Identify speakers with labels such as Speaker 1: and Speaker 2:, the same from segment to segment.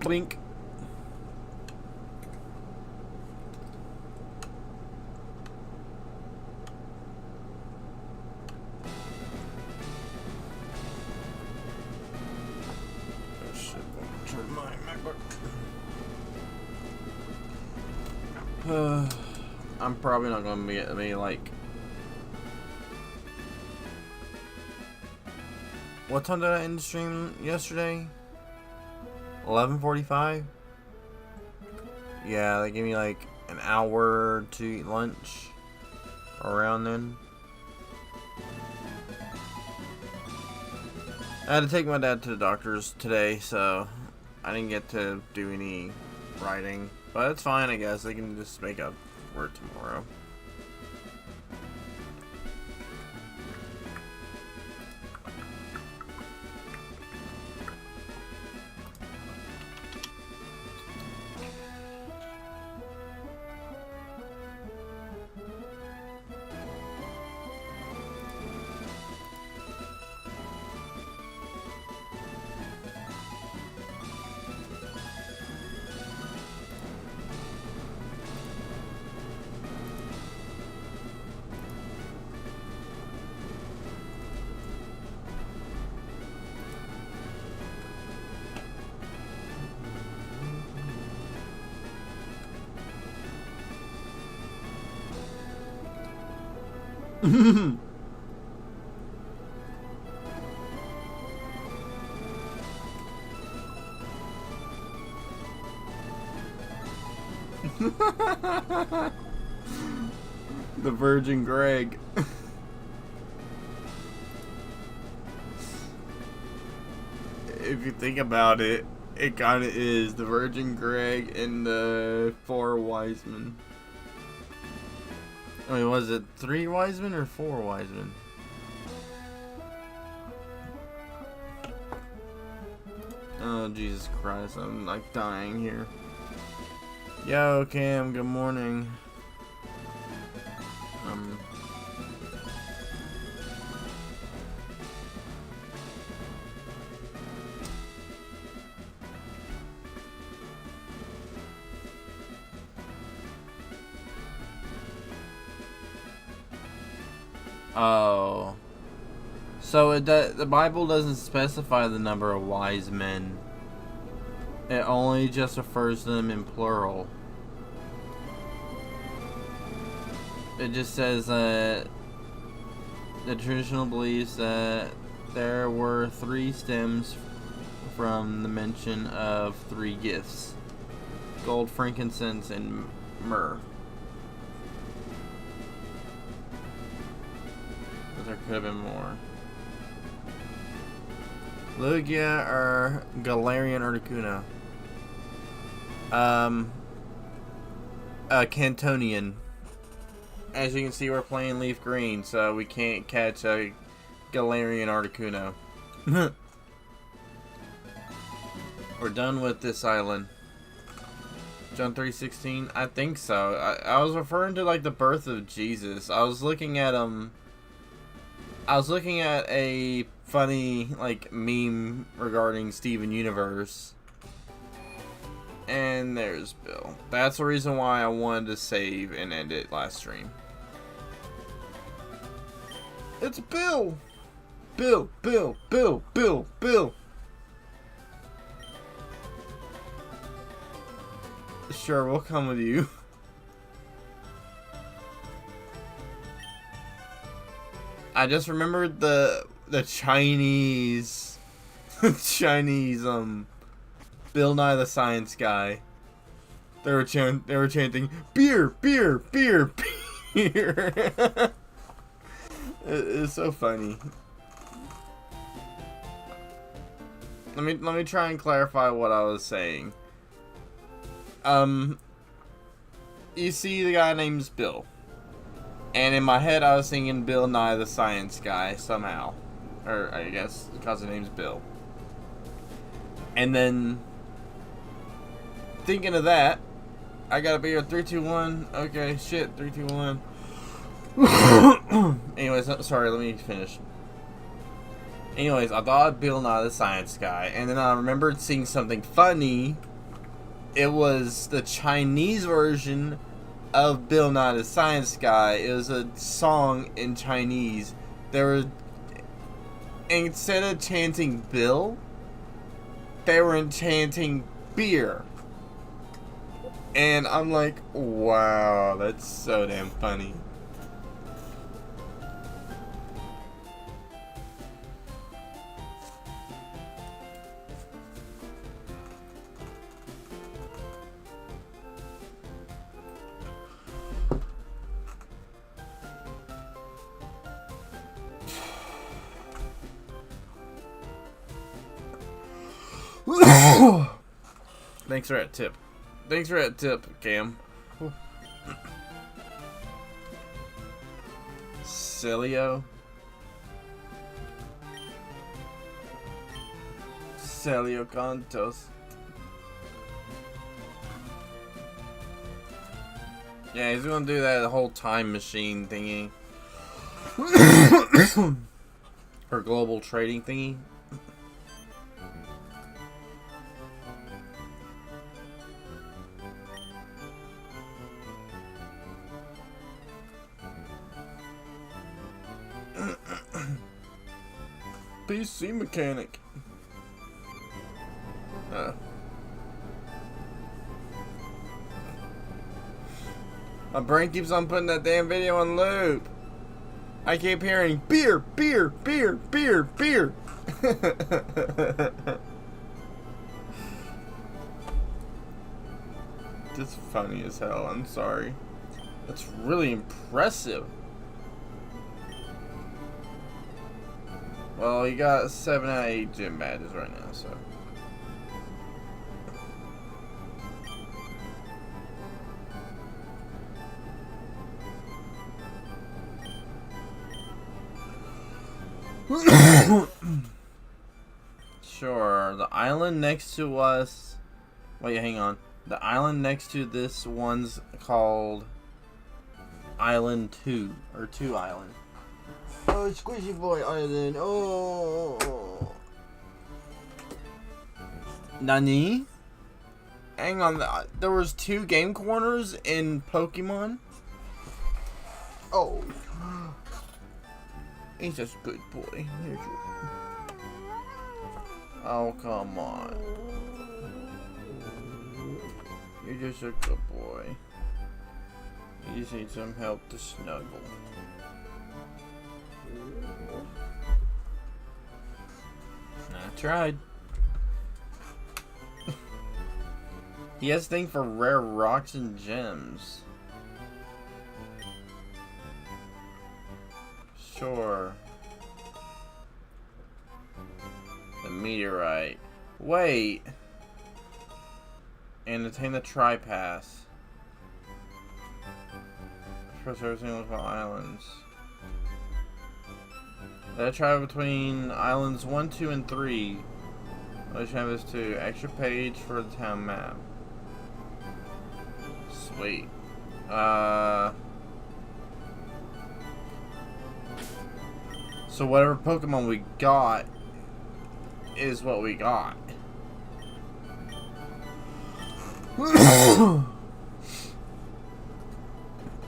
Speaker 1: Blink. Oh shit, turn my MacBook. I'm probably not going to be like... What time did I end the stream yesterday? 11:45? Yeah, they gave me like an hour to eat lunch. Around then. I had to take my dad to the doctor's today, so I didn't get to do any writing. But it's fine, I guess. I can just make up for it tomorrow. The Virgin Greg. If you think about it, it kind of is the Virgin Greg and the 4 wise men. I mean, was it 3 wise men or 4 wise men? Oh, Jesus Christ, I'm like dying here. Yo, Cam, good morning. Oh. So the Bible doesn't specify the number of wise men. It only just refers to them in plural. It just says that the traditional beliefs that there were 3 stems from the mention of 3 gifts: gold, frankincense, and myrrh. But there could have been more. Lugia or Galarian Articuno? Cantonian. As you can see, we're playing Leaf Green, so we can't catch a Galarian Articuno. We're done with this island. John 3:16? I think so. I was referring to like the birth of Jesus. I was looking at a funny like meme regarding Steven Universe. And there's Bill. That's the reason why I wanted to save and end it last stream. It's Bill! Bill, Bill, Bill, Bill, Bill! Sure, we'll come with you. I just remembered the Chinese Bill Nye the Science Guy. They were chanting beer, beer, beer, beer. It's so funny. Let me try and clarify what I was saying. You see the guy named Bill. And in my head I was singing Bill Nye the Science Guy somehow. Or I guess because the name's Bill. And then thinking of that, I gotta be here. 3, 2, 1. Okay, shit. 3, 2, 1. Anyways, sorry, let me finish. Anyways, I thought of Bill Nye the Science Guy, and then I remembered seeing something funny it was the Chinese version of Bill Nye the Science Guy. It was a song in Chinese. There were, instead of chanting Bill, they were chanting beer. And I'm like, wow, that's so damn funny. Thanks for that tip. Thanks for that tip, Cam. Celio. Celio Cantos. Yeah, he's gonna do that whole time machine thingy. Or global trading thingy. PC mechanic. My brain keeps on putting that damn video on loop. I keep hearing beer, beer, beer, beer, beer. Just funny as hell. I'm sorry. That's really impressive. Well, you got 7 out of 8 gym badges right now, so. Sure, the island next to us. Wait, hang on. The island next to this one's called Island 2, or 2 Island. Oh, Squishy Boy Island. Oh. Nani? Hang on. There was 2 game corners in Pokemon? Oh. He's just a good boy. Oh, come on. You're just a good boy. You just need some help to snuggle. I tried. He has a thing for rare rocks and gems. Sure. The meteorite. Wait. And attain the tri-pass. For servicing local islands. Did I travel between islands 1, 2, and 3? Let's have this too. Extra page for the town map. Sweet. So whatever Pokemon we got is what we got.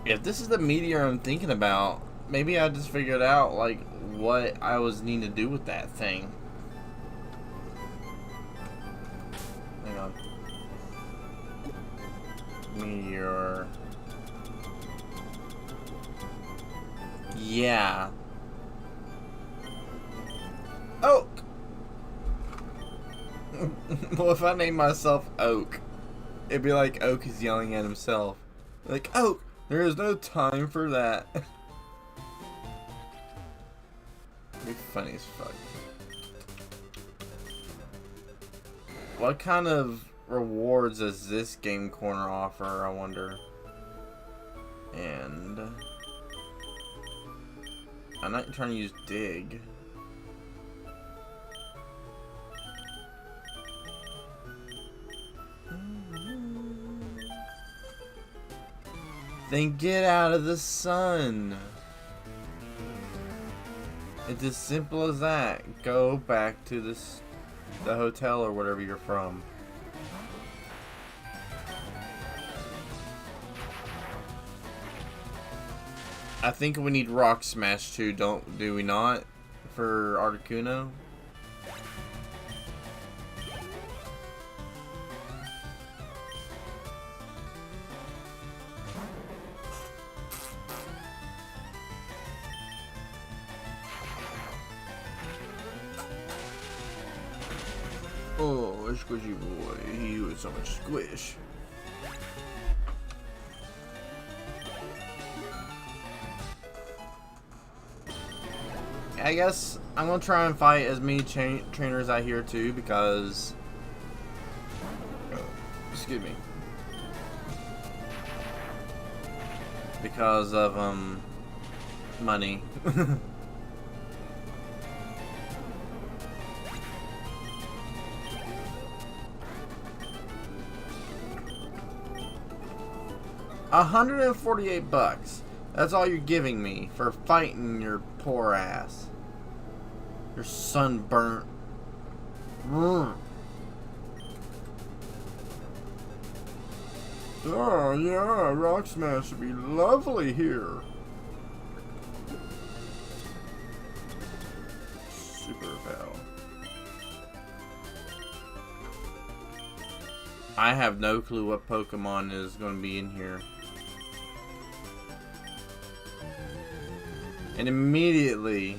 Speaker 1: If this is the meteor I'm thinking about, maybe I just figured out like what I was needing to do with that thing. Hang on. Meteor. Yeah. Oak! Well, if I name myself Oak, it'd be like Oak is yelling at himself. Like, Oak, there is no time for that. It'd be funny as fuck. What kind of rewards does this game corner offer, I wonder? And I'm not trying to use dig. Then get out of the sun. It's as simple as that. Go back to the hotel or whatever you're from. I think we need Rock Smash too, do we not? For Articuno? Oh, squishy boy. He was so much squish. I guess I'm gonna try and fight as many trainers out here too, because excuse me, because of money. $148. That's all you're giving me for fighting your poor ass. You're sunburnt. Oh yeah, Rock Smash would be lovely here. Super Pal. I have no clue what Pokemon is going to be in here. And immediately...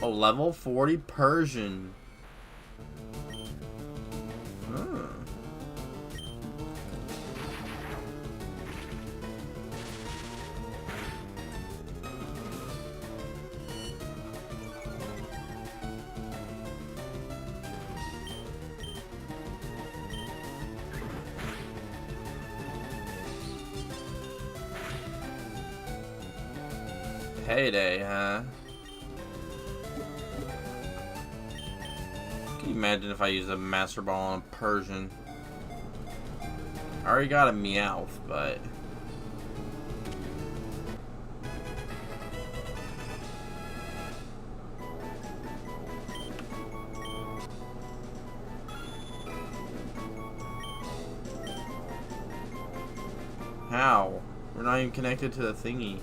Speaker 1: Oh, level 40 Persian. Huh. Payday, huh? Can you imagine if I use a Master Ball on a Persian? I already got a Meowth, but... How? We're not even connected to the thingy.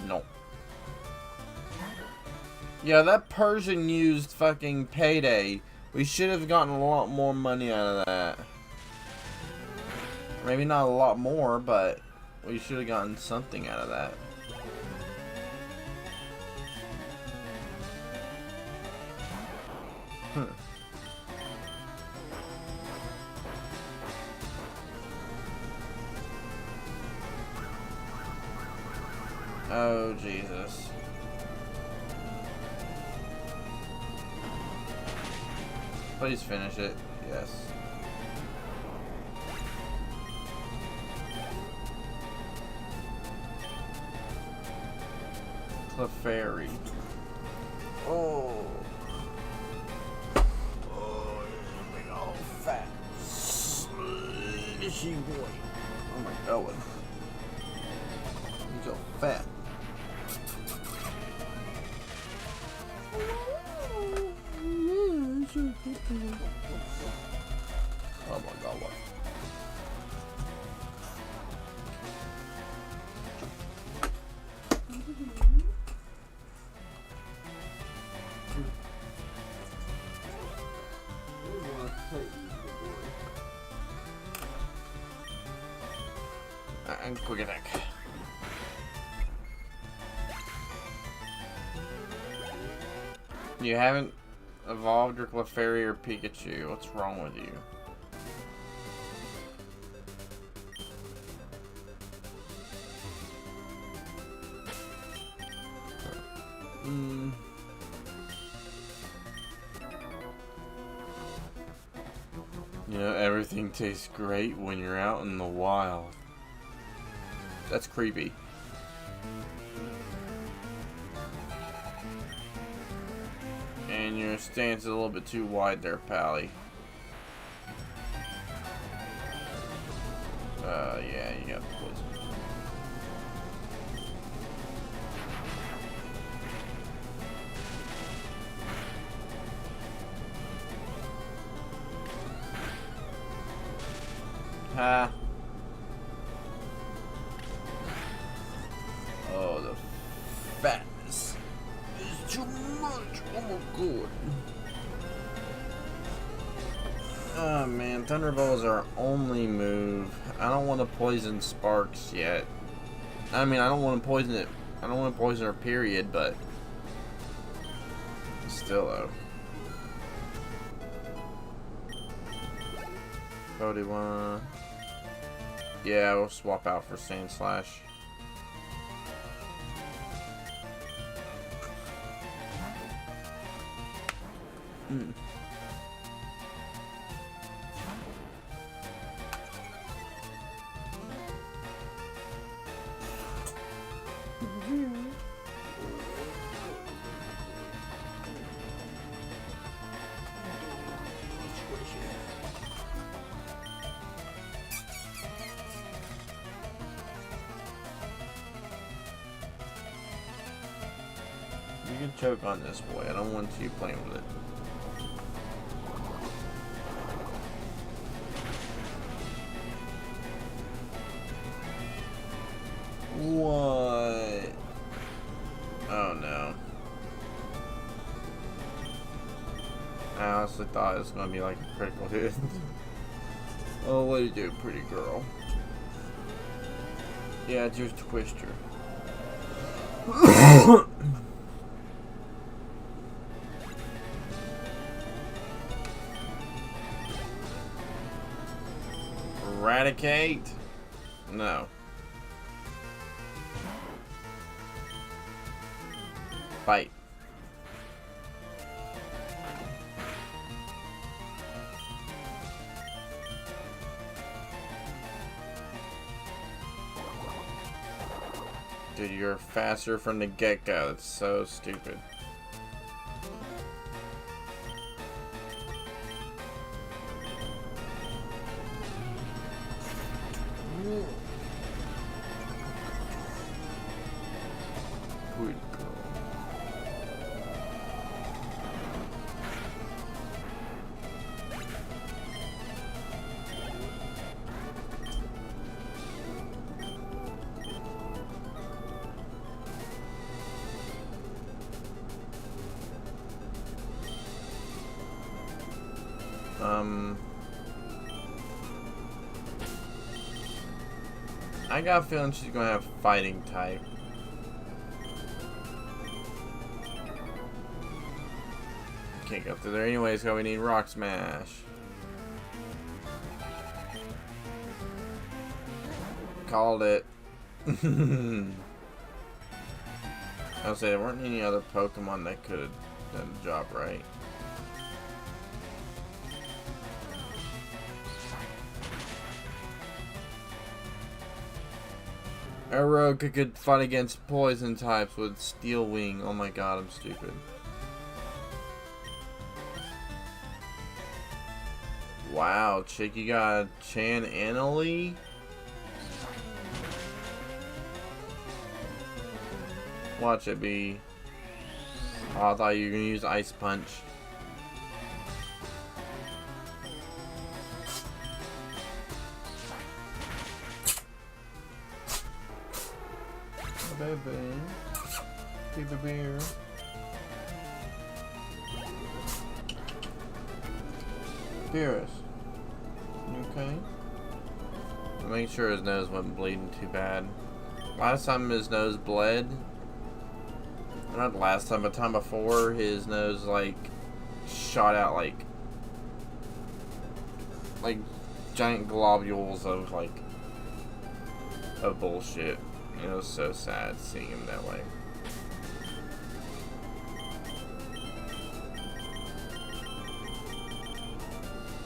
Speaker 1: No. Yeah, that Persian used fucking Payday. We should have gotten a lot more money out of that. Maybe not a lot more, but we should have gotten something out of that. Oh, Jesus. Please finish it. Yes. Clefairy. Oh. Oh, big old fat slishy boy. Oh my God. He's so fat. Oh my God, what? And quick attack. You haven't evolved your Clefairy or Pikachu. What's wrong with you? You know, everything tastes great when you're out in the wild. That's creepy. Your stance is a little bit too wide there, Pally. Yeah, you got poison. Ha. Oh, the fatness is too much. Oh my god. Oh man, Thunderbolt is our only move. I don't want to poison Sparks yet. I mean, I don't want to poison it. I don't want to poison her, period, but still though. Cody one. Yeah, we'll swap out for Sand Slash. Hmm. You can choke on this boy. I don't want you playing with it. What? Oh no. I honestly thought it was going to be like a critical hit. Oh, what do you do, pretty girl? Yeah, it's your Twister. Eradicate? No. Fight. Dude, you're faster from the get-go. That's so stupid. Good girl. I got a feeling she's gonna have fighting type. Can't go through there anyways, so we need Rock Smash. Called it. I'll say there weren't any other Pokemon that could have done the job right. Arrow could fight against poison types with Steel Wing. Oh my god, I'm stupid. Wow, chick, you got Chan and a Lee? Watch it be. Oh, I thought you were gonna use Ice Punch. Baby. Baby bear. Beerus. You okay? Make sure his nose wasn't bleeding too bad. Last time his nose bled, not the last time, but time before, his nose like shot out like giant globules of of bullshit. It was so sad seeing him that way.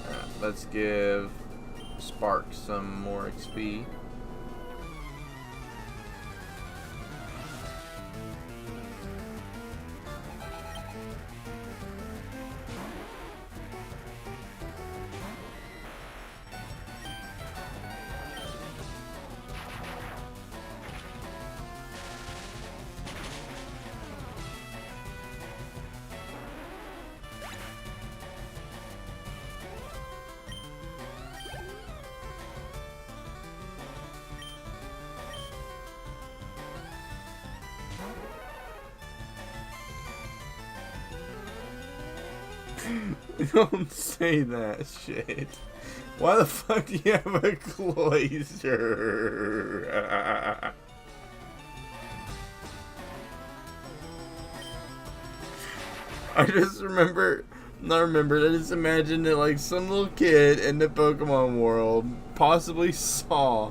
Speaker 1: Alright, let's give Spark some more XP. Don't say that shit. Why the fuck do you have a cloister? I just imagined that like some little kid in the Pokemon world possibly saw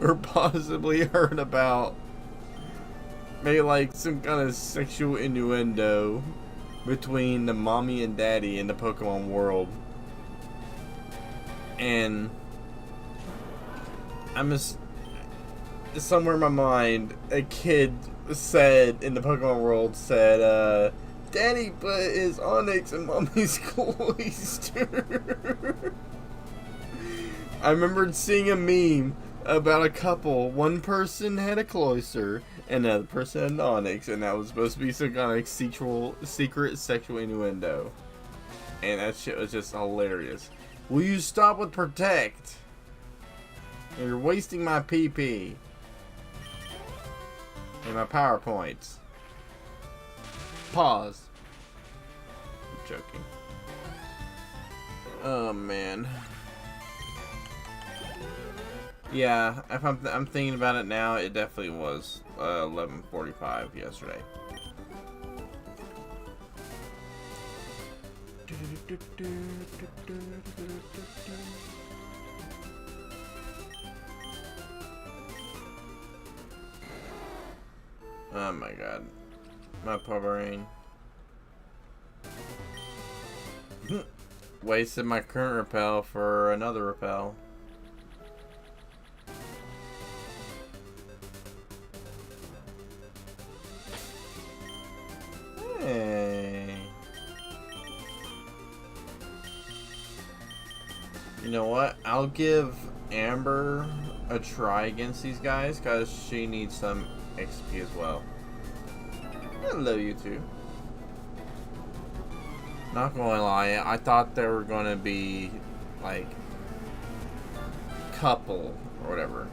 Speaker 1: or possibly heard about maybe like some kind of sexual innuendo between the mommy and daddy in the Pokemon world. And I'm just somewhere in my mind, a kid said in the Pokemon world said, Daddy put his Onyx in Mommy's cloister. I remembered seeing a meme about a couple. One person had a cloister and another person had an Onyx, and that was supposed to be some kind of secret sexual innuendo. And that shit was just hilarious. Will you stop with protect? You're wasting my PP. And my PowerPoints. Pause. I'm joking. Oh man. Yeah, if I'm thinking about it now, it definitely was 11:45 yesterday. Oh my god. My poor brain. Wasted my current repel for another repel. Hey. You know what? I'll give Amber a try against these guys because she needs some XP as well. Hello, you two. Not gonna lie, I thought they were gonna be like couple or whatever.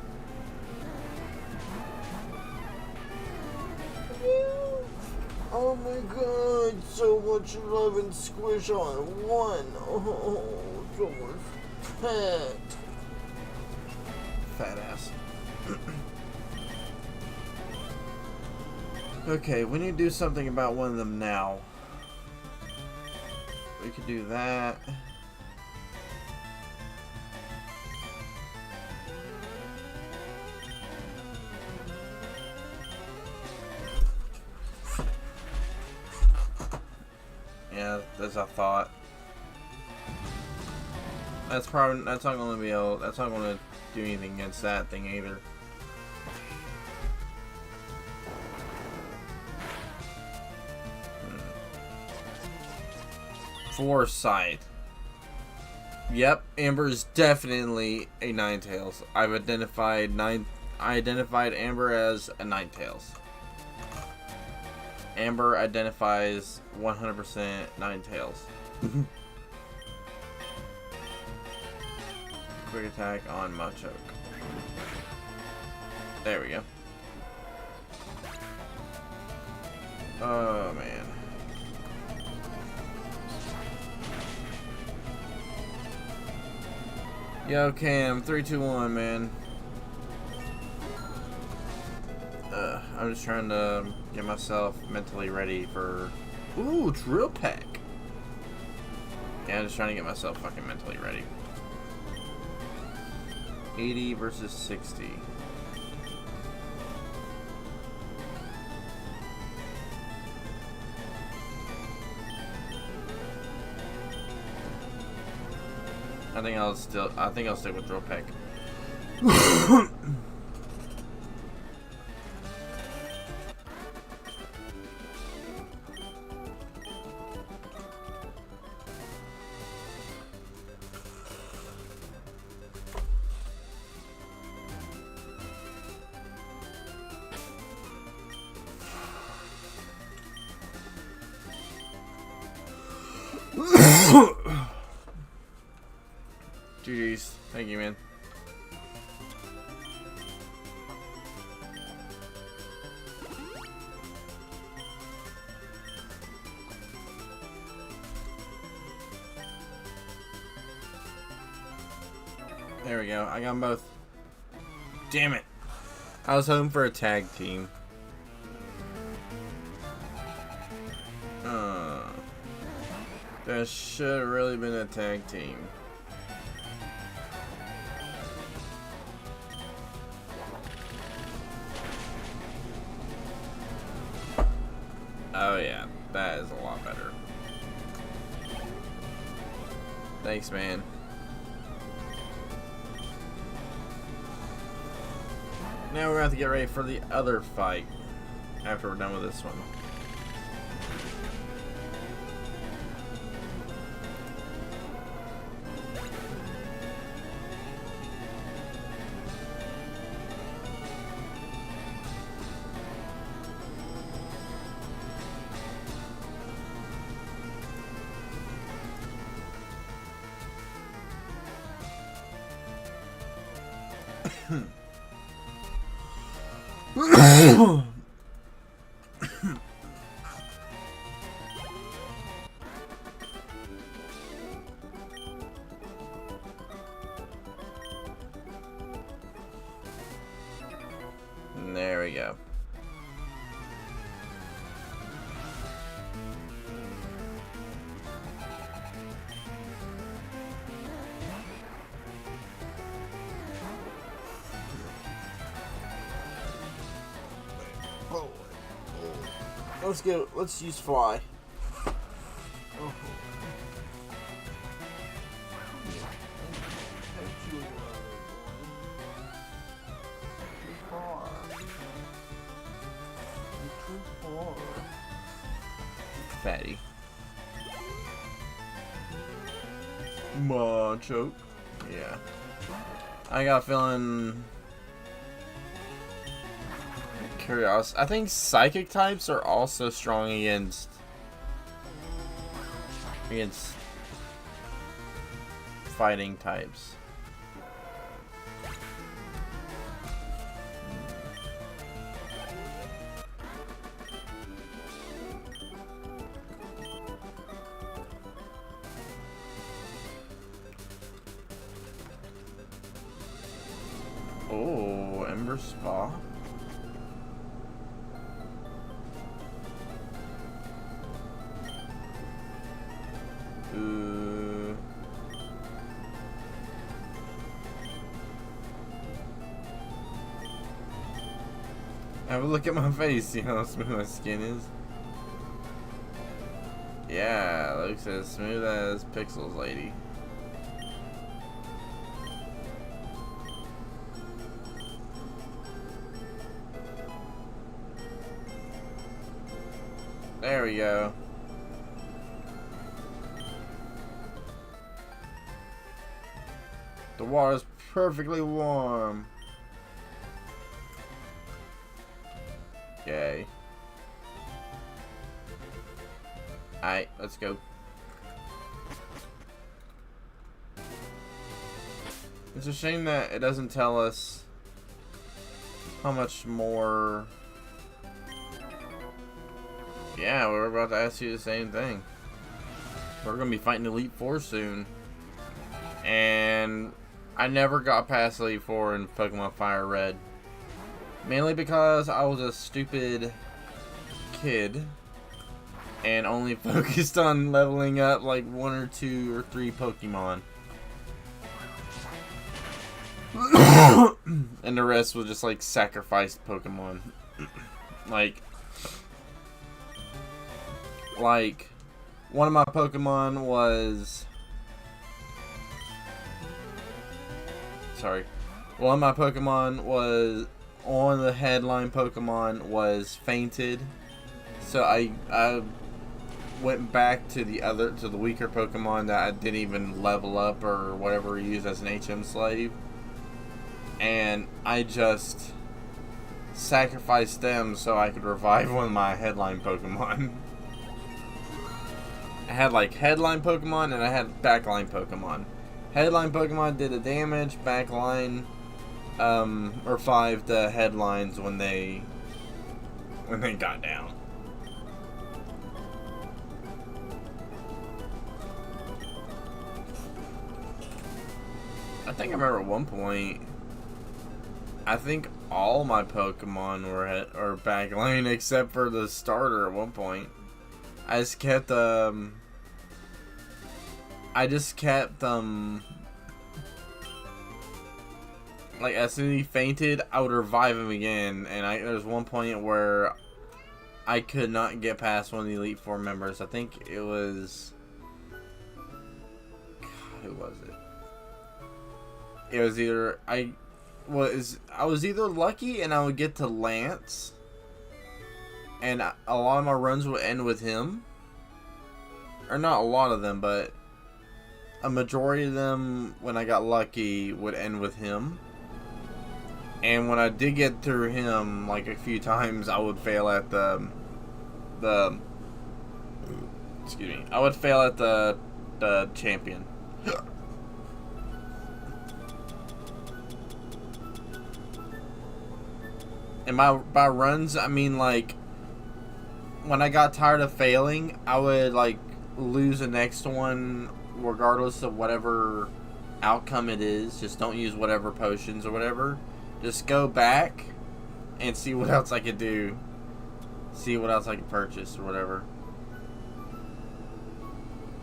Speaker 1: Oh my god, so much love and squish on one. Oh, so much fat ass. Okay, we need to do something about one of them now. We could do that. Yeah, that's a thought. That's not gonna be able. That's not gonna do anything against that thing either. Foresight. Yep, Amber is definitely a Ninetales. I identified Amber as a Ninetales. Amber identifies 100% Ninetales. Quick attack on Machoke. There we go. Oh man. Yo, Cam, 3, 2, 1, man. I'm just trying to get myself mentally ready for... Ooh, Drill Peck. Yeah, I'm just trying to get myself fucking mentally ready. 80 versus 60. I think I'll stick with Drill Peck. GG's. Thank you, man. There we go. I got them both. Damn it. I was hoping for a tag team. There should have really been a tag team. Oh yeah, that is a lot better. Thanks, man. Now we're going to have to get ready for the other fight after we're done with this one. There we go. Let's go. Let's use fly. Oh. Fatty. Choke. Yeah. I got a feeling. Curious. I think psychic types are also strong against fighting types. Oh, Ember Spa. Have a look at my face, see how smooth my skin is? Yeah, looks as smooth as Pixels, lady. There we go. The water's perfectly warm. Yay. Alright, let's go. It's a shame that it doesn't tell us how much more. Yeah, we're about to ask you the same thing. We're gonna be fighting Elite Four soon. And I never got past Elite Four in Pokemon Fire Red. Mainly because I was a stupid kid and only focused on leveling up like 1 or 2 or 3 Pokemon. And the rest was just like sacrificed Pokemon. like one of my Pokemon was one of my Pokemon was on the headline Pokemon was fainted, so I went back to the weaker Pokemon that I didn't even level up or whatever use as an HM slave, and I just sacrificed them so I could revive one of my headline Pokemon. I had like headline Pokemon and I had backline Pokemon. Headline Pokemon did the damage, backline revived the headlines when they got down. I think I remember at one point, I think all my Pokemon were back lane except for the starter at one point. I just kept like as soon as he fainted, I would revive him again, and there was one point where I could not get past one of the Elite Four members. I think it was, God, who was it? It was either I was either lucky and I would get to Lance, and a lot of my runs would end with him, or not a lot of them, but a majority of them, when I got lucky, would end with him. And when I did get through him, like a few times, I would fail at excuse me, I would fail at the champion. And by runs, I mean like when I got tired of failing, I would like lose the next one regardless of whatever outcome it is. Just don't use whatever potions or whatever. Just go back and see what else I could do. See what else I could purchase or whatever.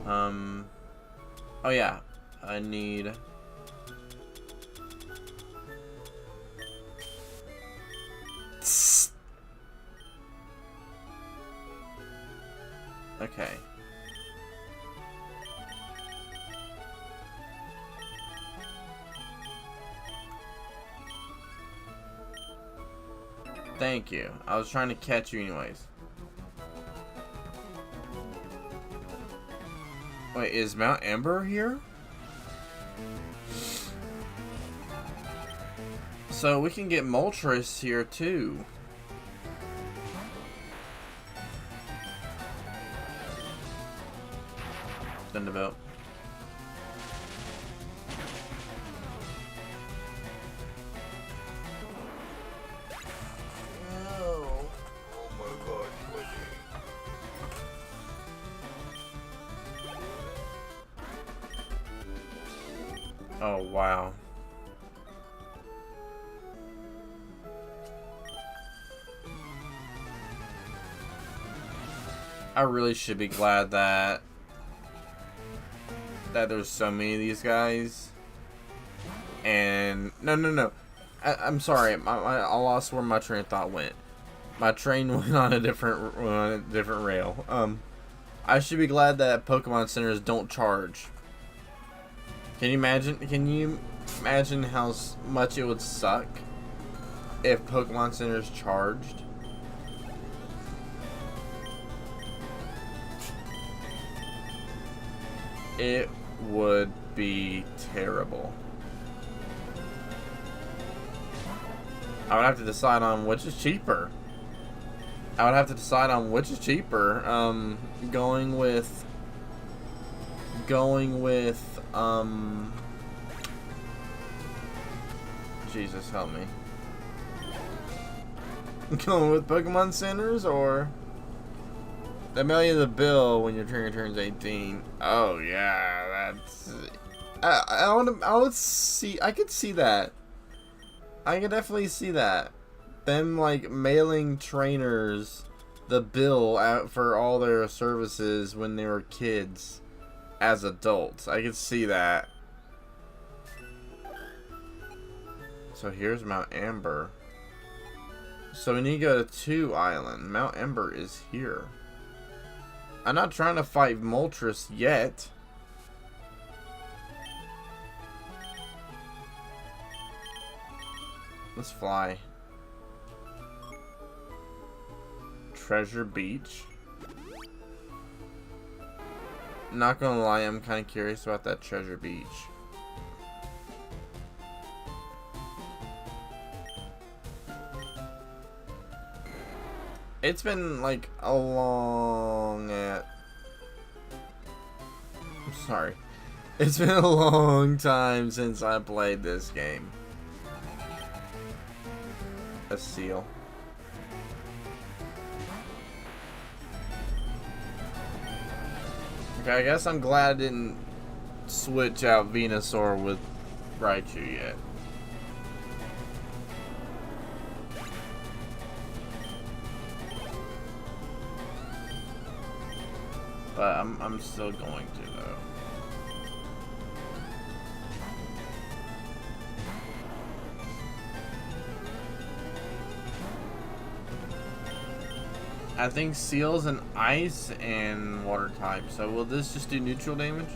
Speaker 1: Oh yeah, I need. Okay. Thank you. I was trying to catch you anyways. Wait, is Mount Ember here? So we can get Moltres here too. Thunderbolt. Oh, wow. I really should be glad that there's so many of these guys. And no. I'm sorry. I lost where my train of thought went. My train went on a different rail. I should be glad that Pokemon centers don't charge. Can you imagine how much it would suck if Pokemon centers charged? It would be terrible. I would have to decide on which is cheaper. Going with Jesus help me. Going with Pokemon centers or they mail you the bill when your trainer turns 18. Oh yeah, that's. I could see that. I could definitely see that. Them like mailing trainers the bill out for all their services when they were kids as adults. I could see that. So here's Mount Amber. So we need to go to 2 Island. Mount Ember is here. I'm not trying to fight Moltres yet. Let's fly. Treasure Beach. Not gonna lie, I'm kind of curious about that Treasure Beach. It's been like a long It's been a long time since I played this game. A seal. Okay, I guess I'm glad I didn't switch out Venusaur with Raichu yet. But I'm still going to though. I think Seal's an ice and water type. So will this just do neutral damage?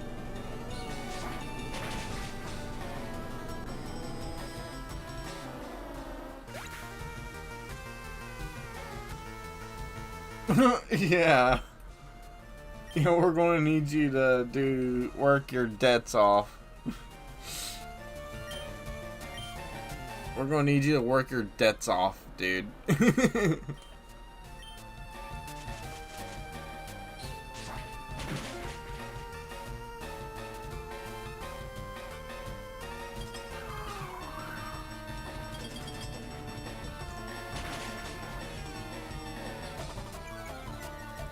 Speaker 1: Yeah. You know, we're going to need you to work your debts off. We're going to need you to work your debts off, dude.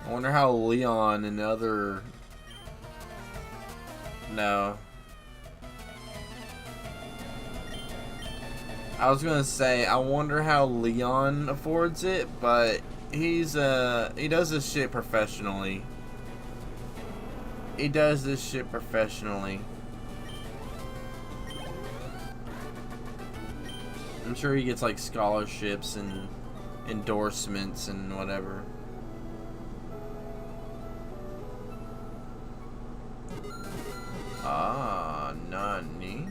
Speaker 1: I wonder how Leon and other... No. I was gonna say, I wonder how Leon affords it, but he does this shit professionally. He does this shit professionally. I'm sure he gets like scholarships and endorsements and whatever. Ah, nani?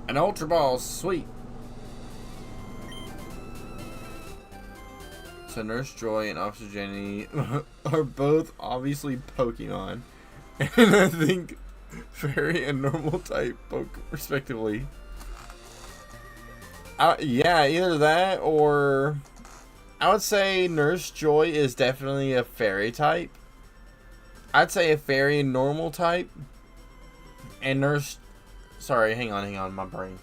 Speaker 1: An Ultra Ball, sweet. So Nurse Joy and Officer Jenny are both obviously Pokemon. And I think Fairy and Normal type Poke respectively. Yeah, either that or... I would say Nurse Joy is definitely a Fairy type. I'd say a Fairy and Normal type. And Nurse... Sorry, hang on, my brain.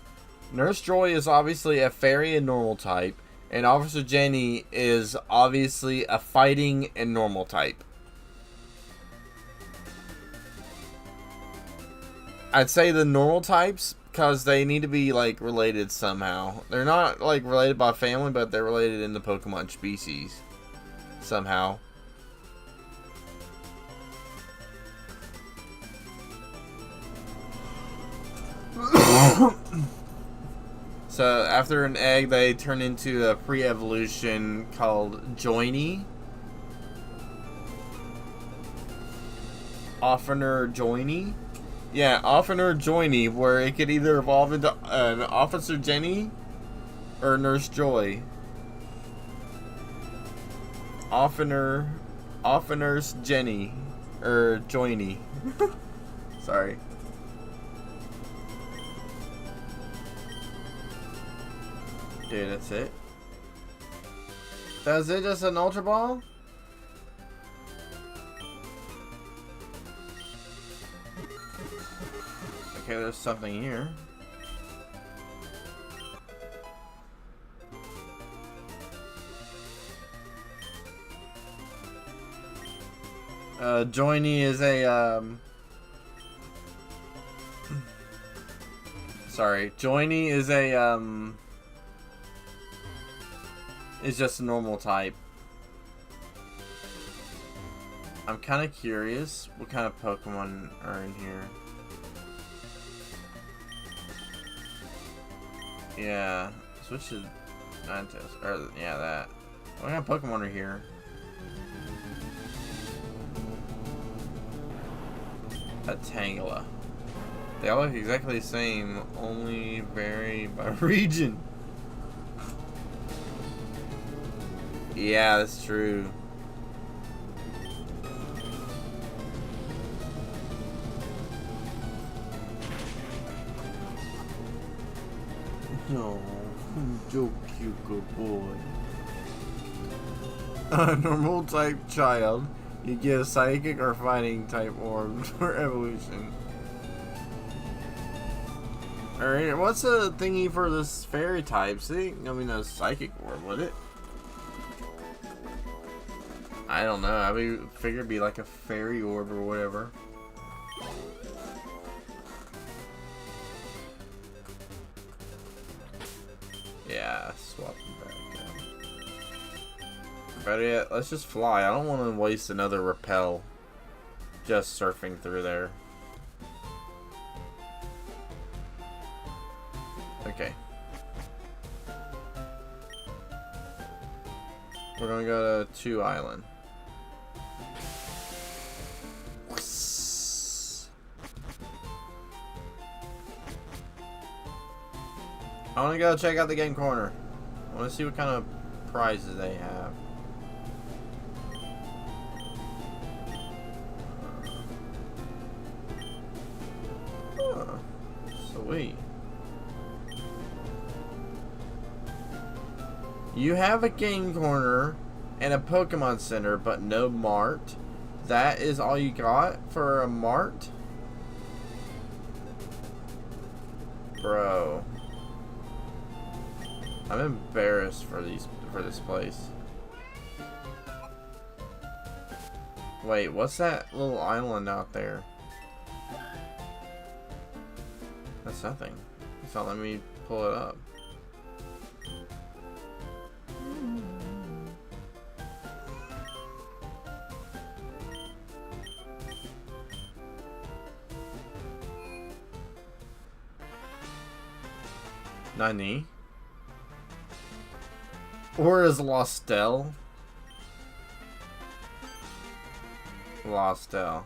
Speaker 1: Nurse Joy is obviously a Fairy and Normal type. And Officer Jenny is obviously a Fighting and Normal type. I'd say the Normal types, because they need to be, like, related somehow. They're not, like, related by family, but they're related in the Pokemon species. Somehow. So after an egg, they turn into a pre-evolution called Joiny. Oftener Joiny. Yeah, Oftener Joiny, where it could either evolve into an Officer Jenny or Nurse Joy. Oftener's Jenny or Joiny. Sorry. Dude, that's it. That's it? Just an Ultra Ball? Okay, there's something here. Joiny is a, Sorry, Joiny is a, is just a normal type. I'm kind of curious what kind of Pokemon are in here. Yeah, switch to Ninetales. Or, yeah, that. What kind of Pokemon are here? A Tangela. They all look exactly the same, only vary by region. Yeah, that's true. No, so cute, good boy. A normal type child, you get a psychic or fighting type orb for evolution. Alright, what's the thingy for this fairy type? See, I mean, a psychic orb, would it? I don't know. I would figure it'd be like a fairy orb or whatever. swap them back out. Better yet, let's just fly. I don't want to waste another rappel just surfing through there. Okay. We're gonna go to 2 Island. I wanna go check out the game corner. I wanna see what kind of prizes they have. Oh, sweet. You have a game corner and a Pokemon Center, but no mart. That is all you got for a mart? Bro. I'm embarrassed for this place. Wait, what's that little island out there? That's nothing. It's not letting me pull it up. Nani? Or is Lostel? Lostel.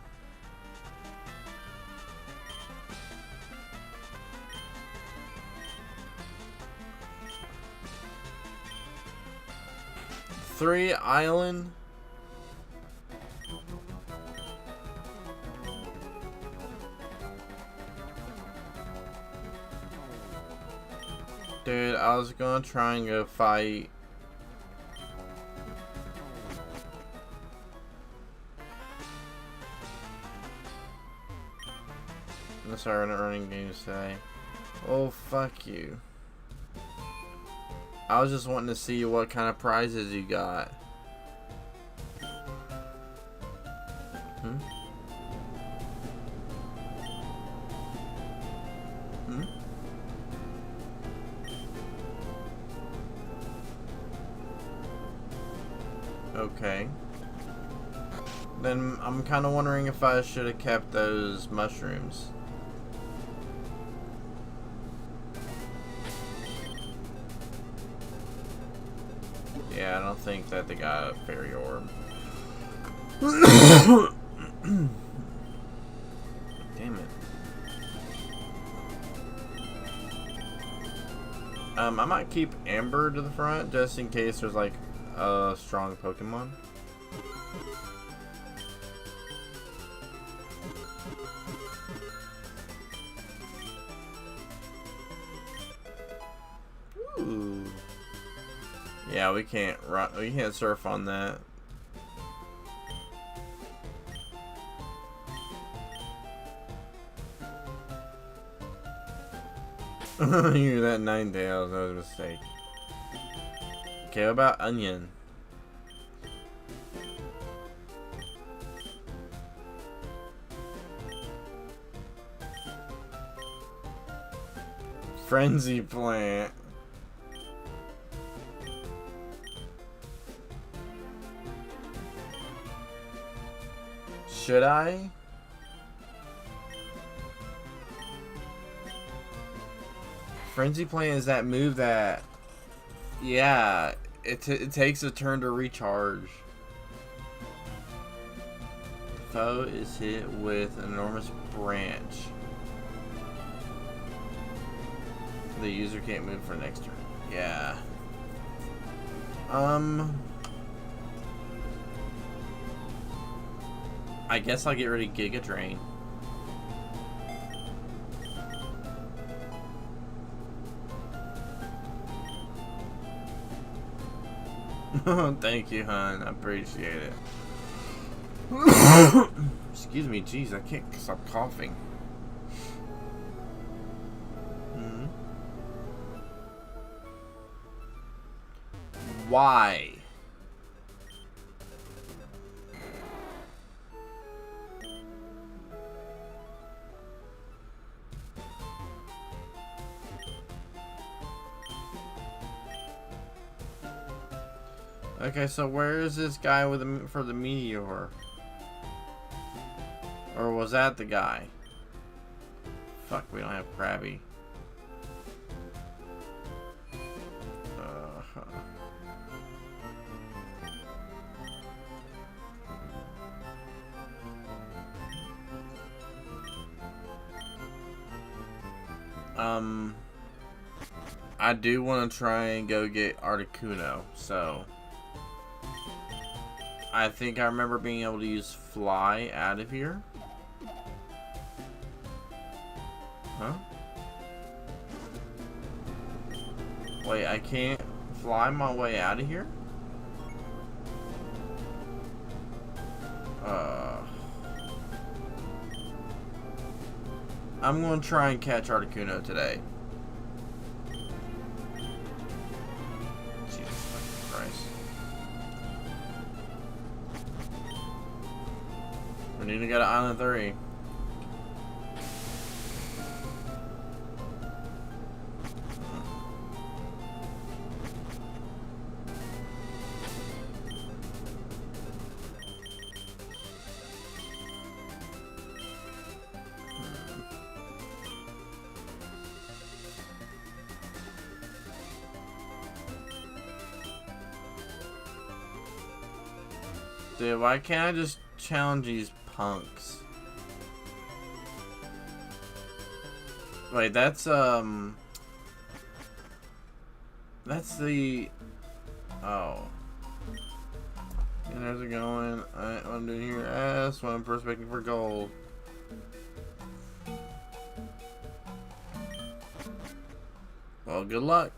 Speaker 1: Three Island. Dude, I was gonna try and go fight. I'm sorry, we're not running games today. Oh, fuck you. I was just wanting to see what kind of prizes you got. Hmm? Hmm? Okay. Then I'm kind of wondering if I should have kept those mushrooms. Yeah, I don't think that they got a fairy orb. Damn it. I might keep Amber to the front just in case there's like a strong Pokemon. Ooh. Yeah, we can't run. We can't surf on that. You're that Ninetales. That was a mistake. Okay, what about Onion? Frenzy Plant. Should I? Frenzy Plant is that move that, yeah, it takes a turn to recharge. Foe is hit with an enormous branch. The user can't move for next turn. Yeah. I guess I'll get rid of Giga Drain. Thank you, hon. I appreciate it. Excuse me, jeez, I can't stop coughing. Why? Okay, so where is this guy with the, for the meteor? Or was that the guy? Fuck, we don't have Krabby. I do want to try and go get Articuno, so I think I remember being able to use fly out of here. Huh? Wait, I can't fly my way out of here? I'm gonna try and catch Articuno today. Jesus fucking Christ. We need to go to Island 3. Dude, why can't I just challenge these punks? Wait, that's the... Oh. And there's it going. I'm doing your ass when I'm prospecting for gold. Well, good luck.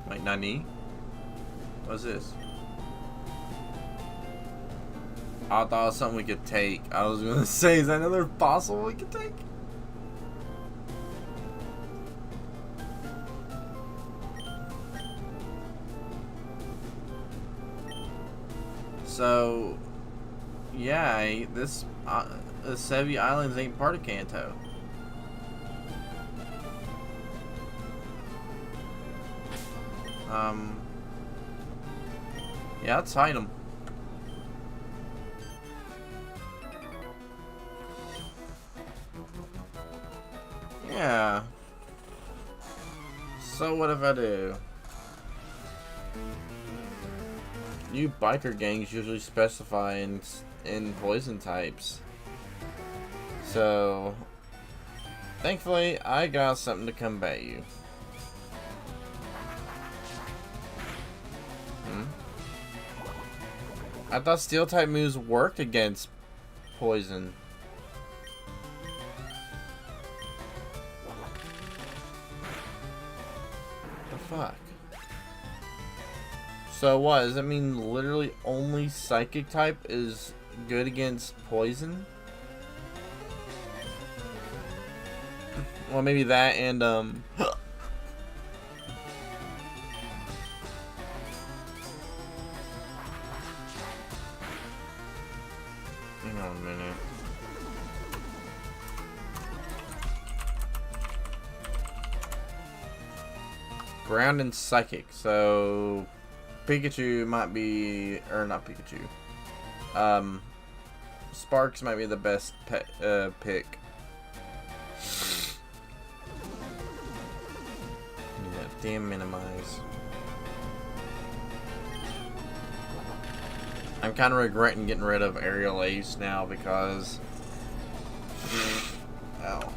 Speaker 1: Wait, Nani? What's this? I thought it was something we could take. I was gonna say, is that another fossil we could take? So, yeah, this the Sevi Islands ain't part of Kanto. Yeah, let's hide them. Yeah. So what if I do? New biker gangs usually specify in poison types. So, thankfully, I got something to combat you. I thought steel type moves worked against poison. The fuck? So what? Does that mean literally only psychic type is good against poison? Well, maybe that and hang on a minute. Ground and psychic. So Pikachu might be, or not Pikachu. Sparks might be the best pick. Yeah, damn minimize. I'm kind of regretting getting rid of Aerial Ace now because... Ow.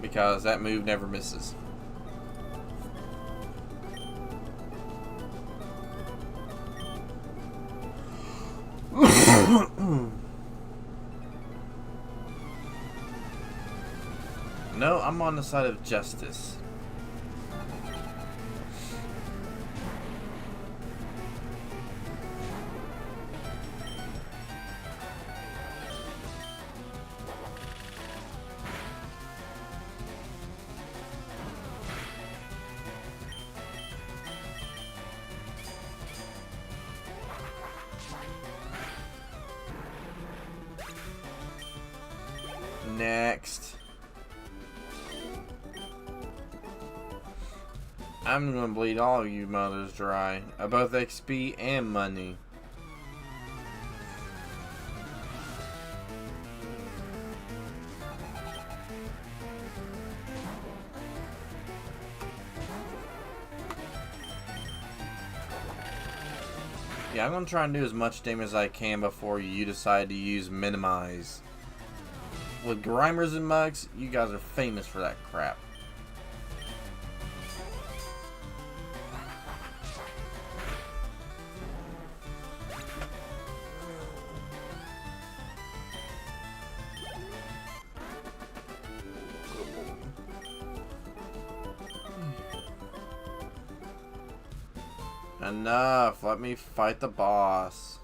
Speaker 1: Because that move never misses. No, I'm on the side of justice. Next. I'm gonna bleed all of you mothers dry. Both XP and money. Yeah, I'm gonna try and do as much damage as I can before you decide to use minimize. With Grimers and Mugs, you guys are famous for that crap. Enough, let me fight the boss.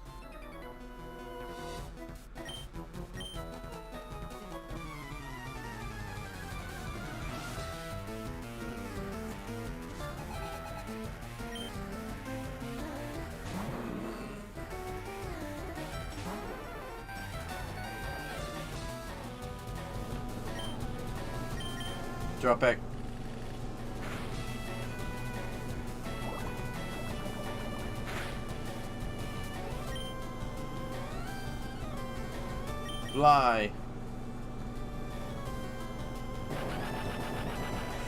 Speaker 1: Drop back. Fly.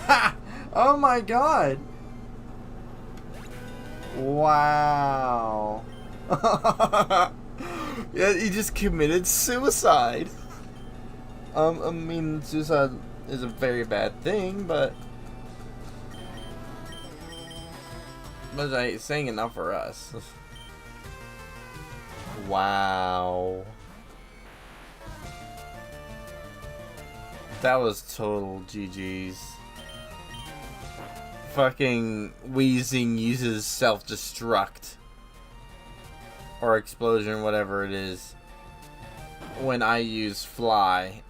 Speaker 1: Ha! Oh my god. Wow. Yeah, he just committed suicide. I mean, suicide is a very bad thing, but it's saying enough for us. Wow. That was total GG's. Fucking Wheezing uses self-destruct. Or explosion, whatever it is. When I use fly.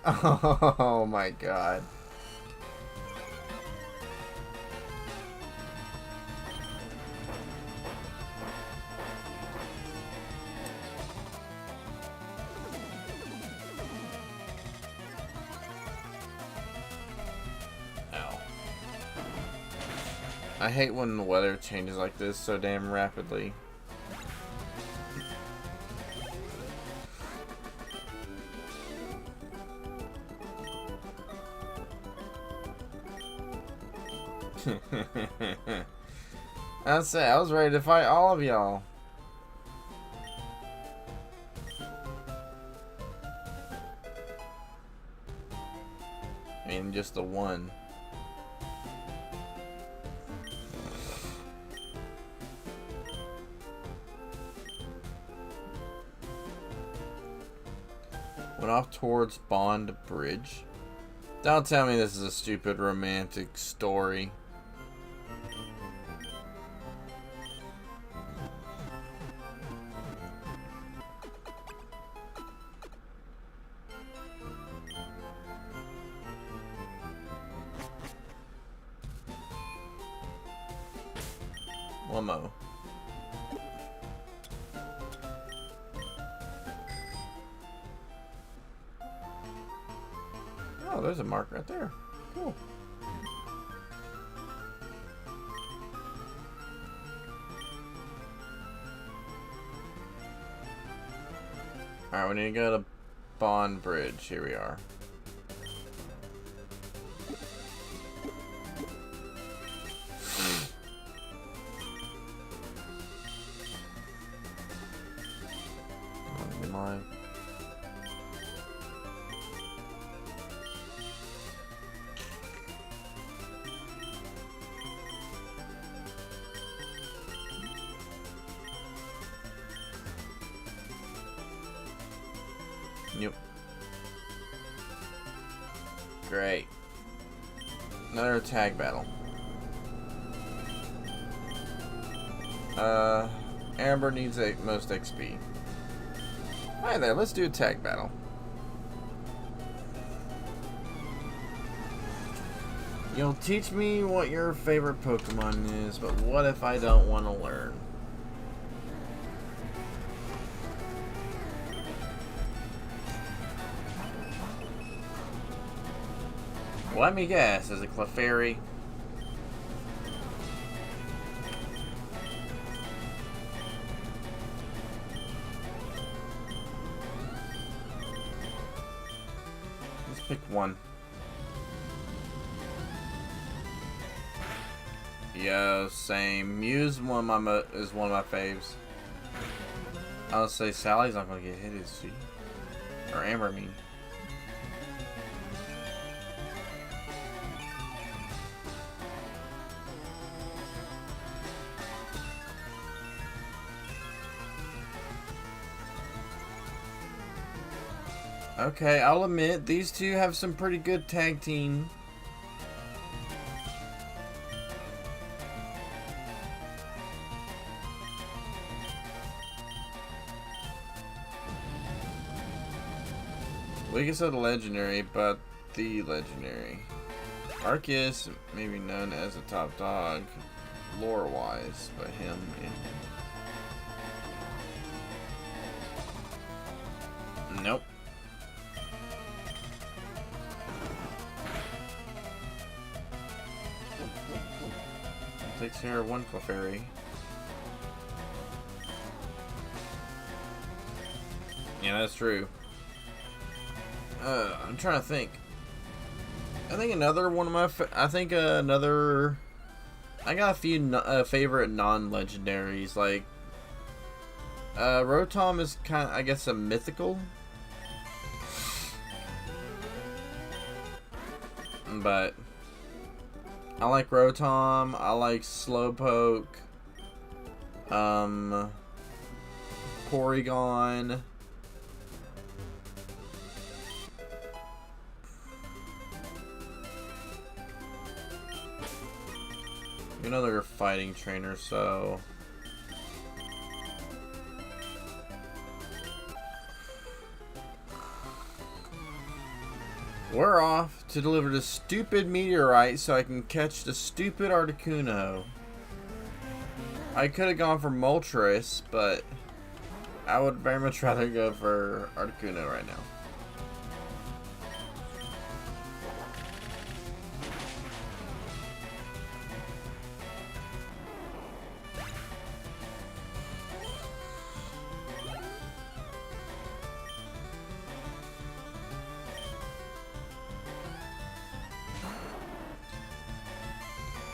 Speaker 1: Oh my god. I hate when the weather changes like this so damn rapidly. That's it. I was ready to fight all of y'all. I mean, just the one. Went off towards Bond Bridge. Don't tell me this is a stupid romantic story. One more. Oh, there's a mark right there. Cool. Alright, we need to go to Bond Bridge. Here we are. Yep. Great. Another tag battle. Amber needs most XP. Hi there, let's do a tag battle. You'll teach me what your favorite Pokemon is, but what if I don't want to learn? Let me guess, is it Clefairy? Let's pick one. Yo, same. Muse is one of my faves. I'll say Sally's not gonna get hit, is she? Or Amber, I mean. Okay, I'll admit, these two have some pretty good tag team. Weakest of the legendary, but the legendary. Arceus may be known as a top dog, lore-wise, but him and... Nope. Takes care of one Clefairy. Yeah, that's true. I'm trying to think. I think another one of my... another... I got a few favorite non-legendaries. Like... Rotom is kind of, I guess, a mythical. But... I like Rotom. I like Slowpoke. Porygon. Another fighting trainer, so... We're off to deliver the stupid meteorite so I can catch the stupid Articuno. I could have gone for Moltres, but I would very much rather go for Articuno right now.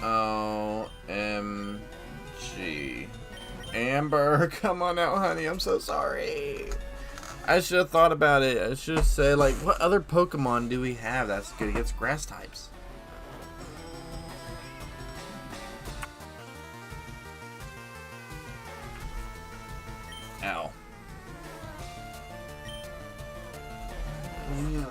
Speaker 1: OMG. Amber, come on out, honey. I'm so sorry. I should have thought about it. I should have said, like, what other Pokemon do we have that's good against grass types? Ow. Yeah.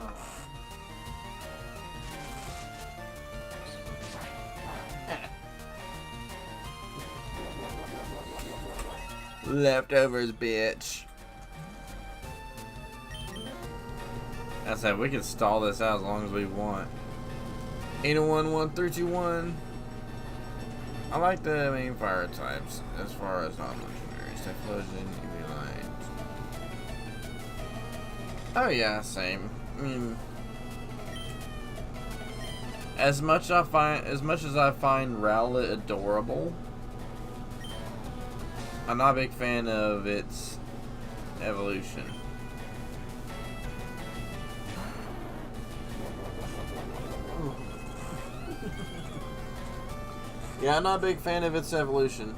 Speaker 1: Leftovers, bitch. I said we can stall this out as long as we want. 801-1321. I like the main fire types as far as non-legendaries. Typhlosion, Eviolite. Oh yeah, same. I mean, as much as I find Rowlet adorable, I'm not a big fan of its evolution. Yeah, I'm not a big fan of its evolution.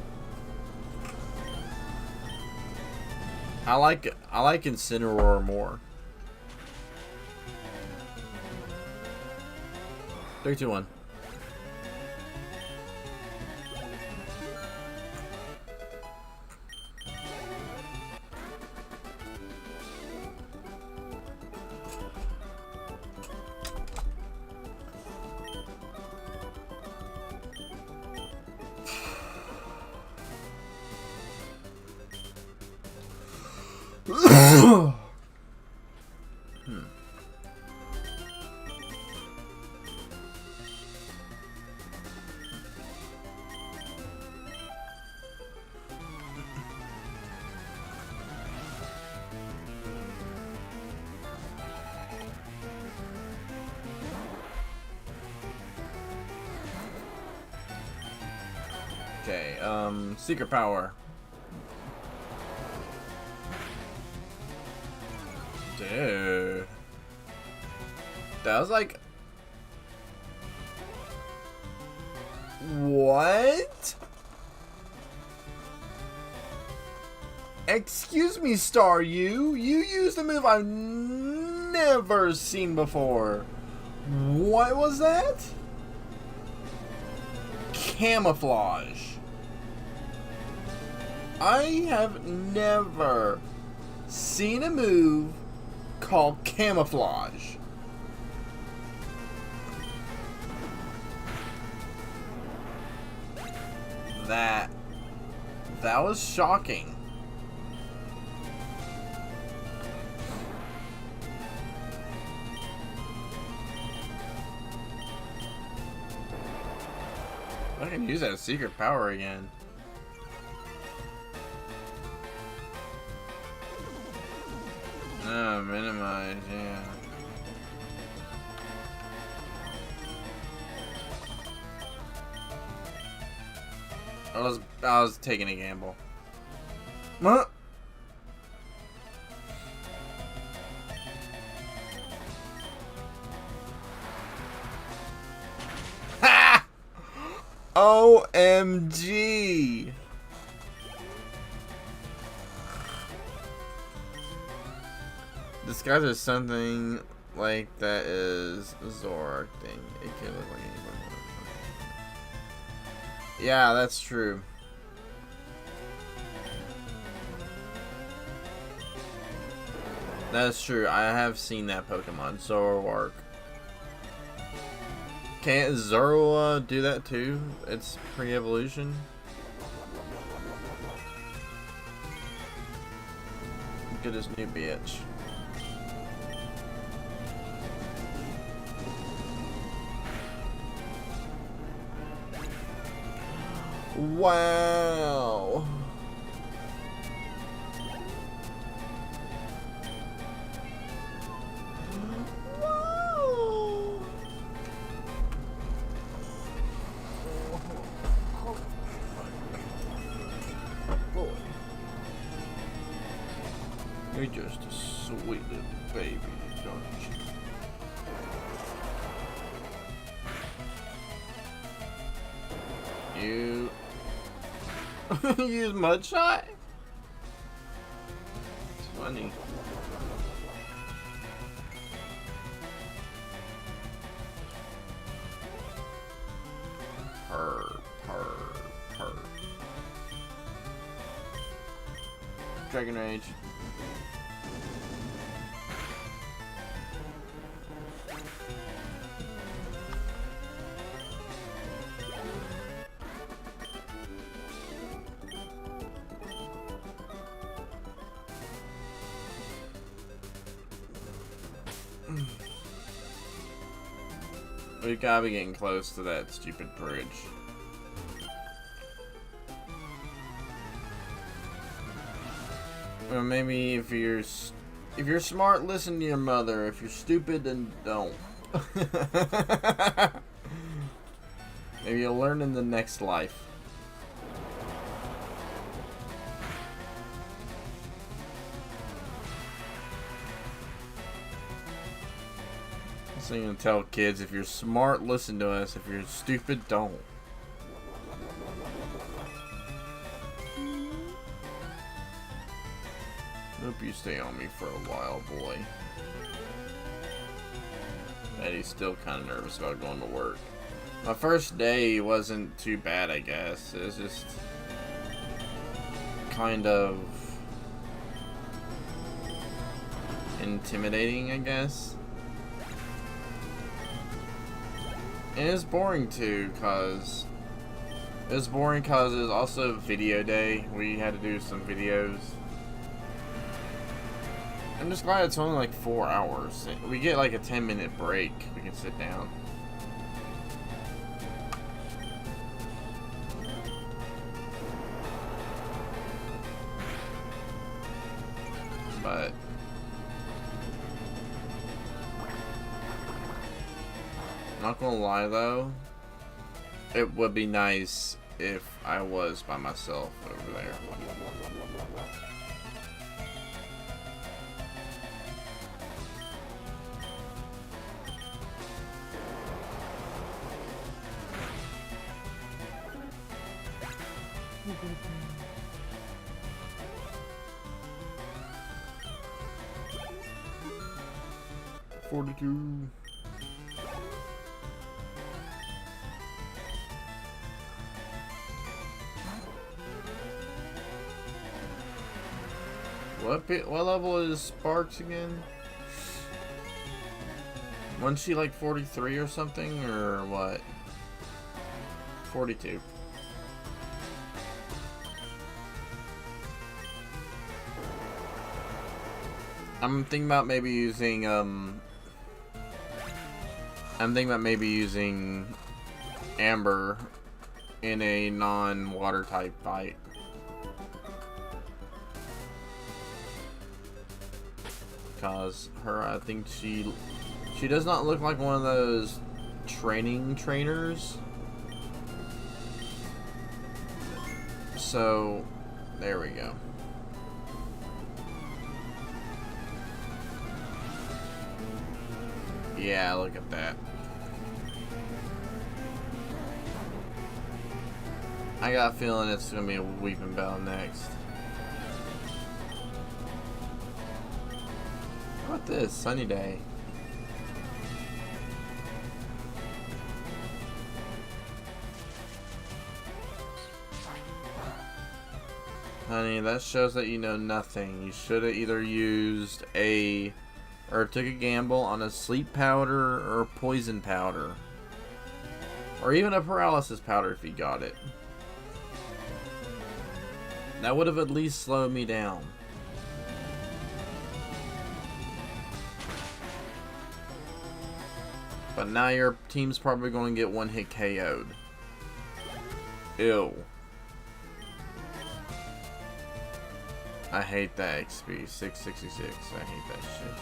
Speaker 1: I like Incineroar more. 3, 2, 1. Okay, secret power. Dude. That was like... What? Excuse me, Star You used a move I've never seen before. What was that? Camouflage. I have never seen a move called camouflage. That was shocking. I can use that secret power again. Oh, minimize, yeah. I was taking a gamble. What? Ha! OMG! Disguise is something like that is Zork thing. It could look like anyone. Yeah, that's true. That's true. I have seen that Pokemon, Zoroark. Can't Zoro do that too? It's pre-evolution. Look at this new bitch. Wow. Wow. Boy. You're just a sweet little baby, aren't you? You use Mudshot? It's funny. Purr. Dragon Rage. We gotta be getting close to that stupid bridge. Or maybe if you're smart, listen to your mother. If you're stupid, then don't. Maybe you'll learn in the next life. So I'm gonna tell kids, if you're smart, listen to us. If you're stupid, don't. Hope you stay on me for a while, boy. Eddie's still kind of nervous about going to work. My first day wasn't too bad, I guess. It was just kind of intimidating, I guess. And it's boring too, cause it was also video day. We had to do some videos. I'm just glad it's only like 4 hours. We get like a 10-minute break. We can sit down. But not gonna lie though, it would be nice if I was by myself over there. $42. What level is Sparks again? Wasn't she like 43 or something, or what? 42. I'm thinking about maybe using Amber in a non-water type fight. Because I think she does not look like one of those trainers. So, there we go. Yeah, look at that. I got a feeling it's gonna be a Weeping Bell next. How about this? Sunny day. Honey, that shows that you know nothing. You should have either used or took a gamble on a sleep powder or a poison powder. Or even a paralysis powder if you got it. That would have at least slowed me down. But now your team's probably going to get one hit KO'd. Ew. I hate that XP. 666. I hate that shit.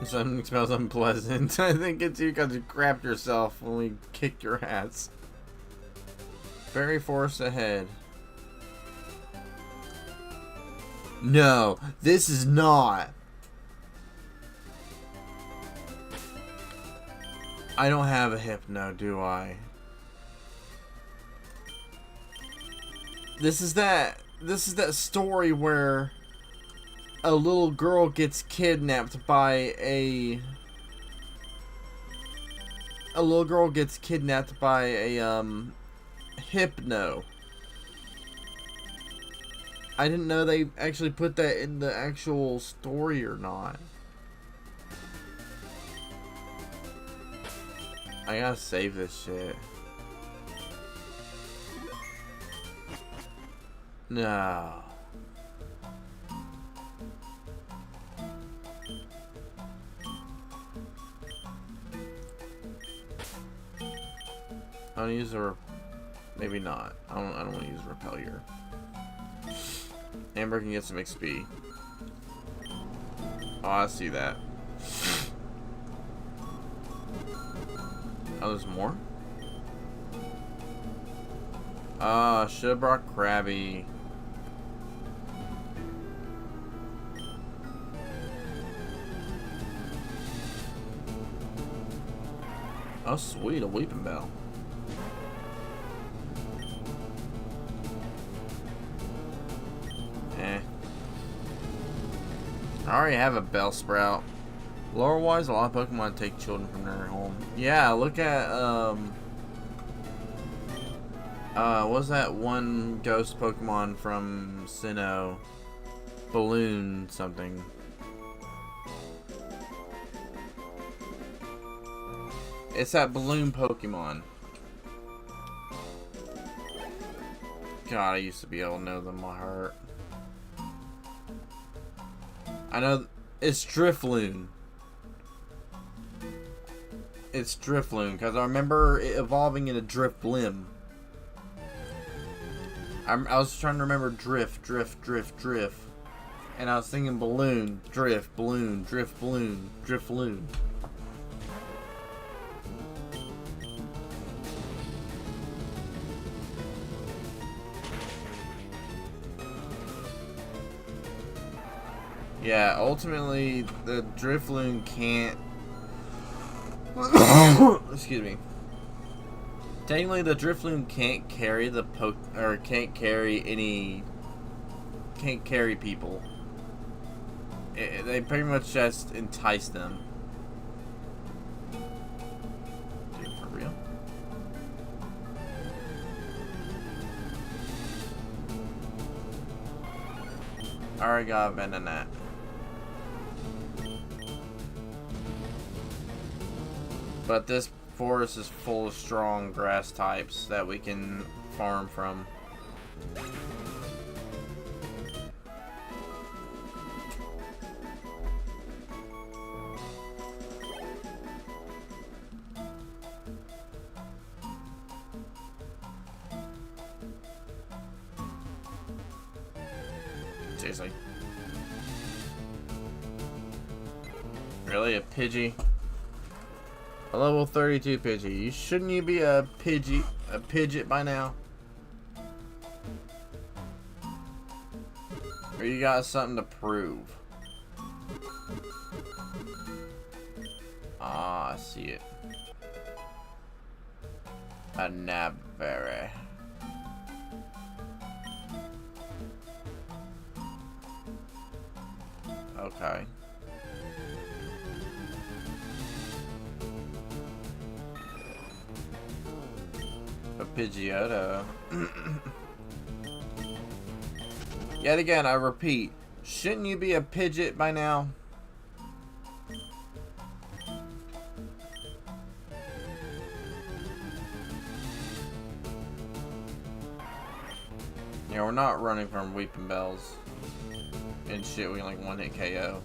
Speaker 1: Something smells unpleasant. I think it's you because you crapped yourself when we kicked your ass. Fairy forest ahead. No, this is not. I don't have a hypno, do I? This is that story where a little girl gets kidnapped by a hypno. I didn't know they actually put that in the actual story or not. I gotta save this shit. No. I want to use maybe not. I don't want to use Repel here. Amber can get some XP. Oh, I see that. Oh, there's more? Ah, should have brought Krabby. Oh, sweet, a Weeping Bell. I already have a Bellsprout. Lore-wise, a lot of Pokemon take children from their home. Yeah, look at, what's that one ghost Pokemon from Sinnoh? Balloon something. It's that balloon Pokemon. God, I used to be able to know them by heart. I know it's Drifloon. It's Drifloon because I remember it evolving into Drifblim. I was trying to remember drift, and I was thinking balloon, drift, balloon, drift, balloon, Drifloon. Yeah, ultimately the Drifloon can't. Excuse me. Technically, the Drifloon can't carry can't carry people. They pretty much just entice them. Dude, for real? I already got a Venonat. But this forest is full of strong grass types that we can farm from. Seriously. Really? A Pidgey? A level 32 Pidgey. Shouldn't you be a Pidgeot by now? Or you got something to prove? Ah, I see it. A Nabberry. Okay. A Pidgeotto. Yet again, I repeat, shouldn't you be a Pidgeot by now? Yeah, we're not running from Weeping Bells and shit. We can like one hit KO.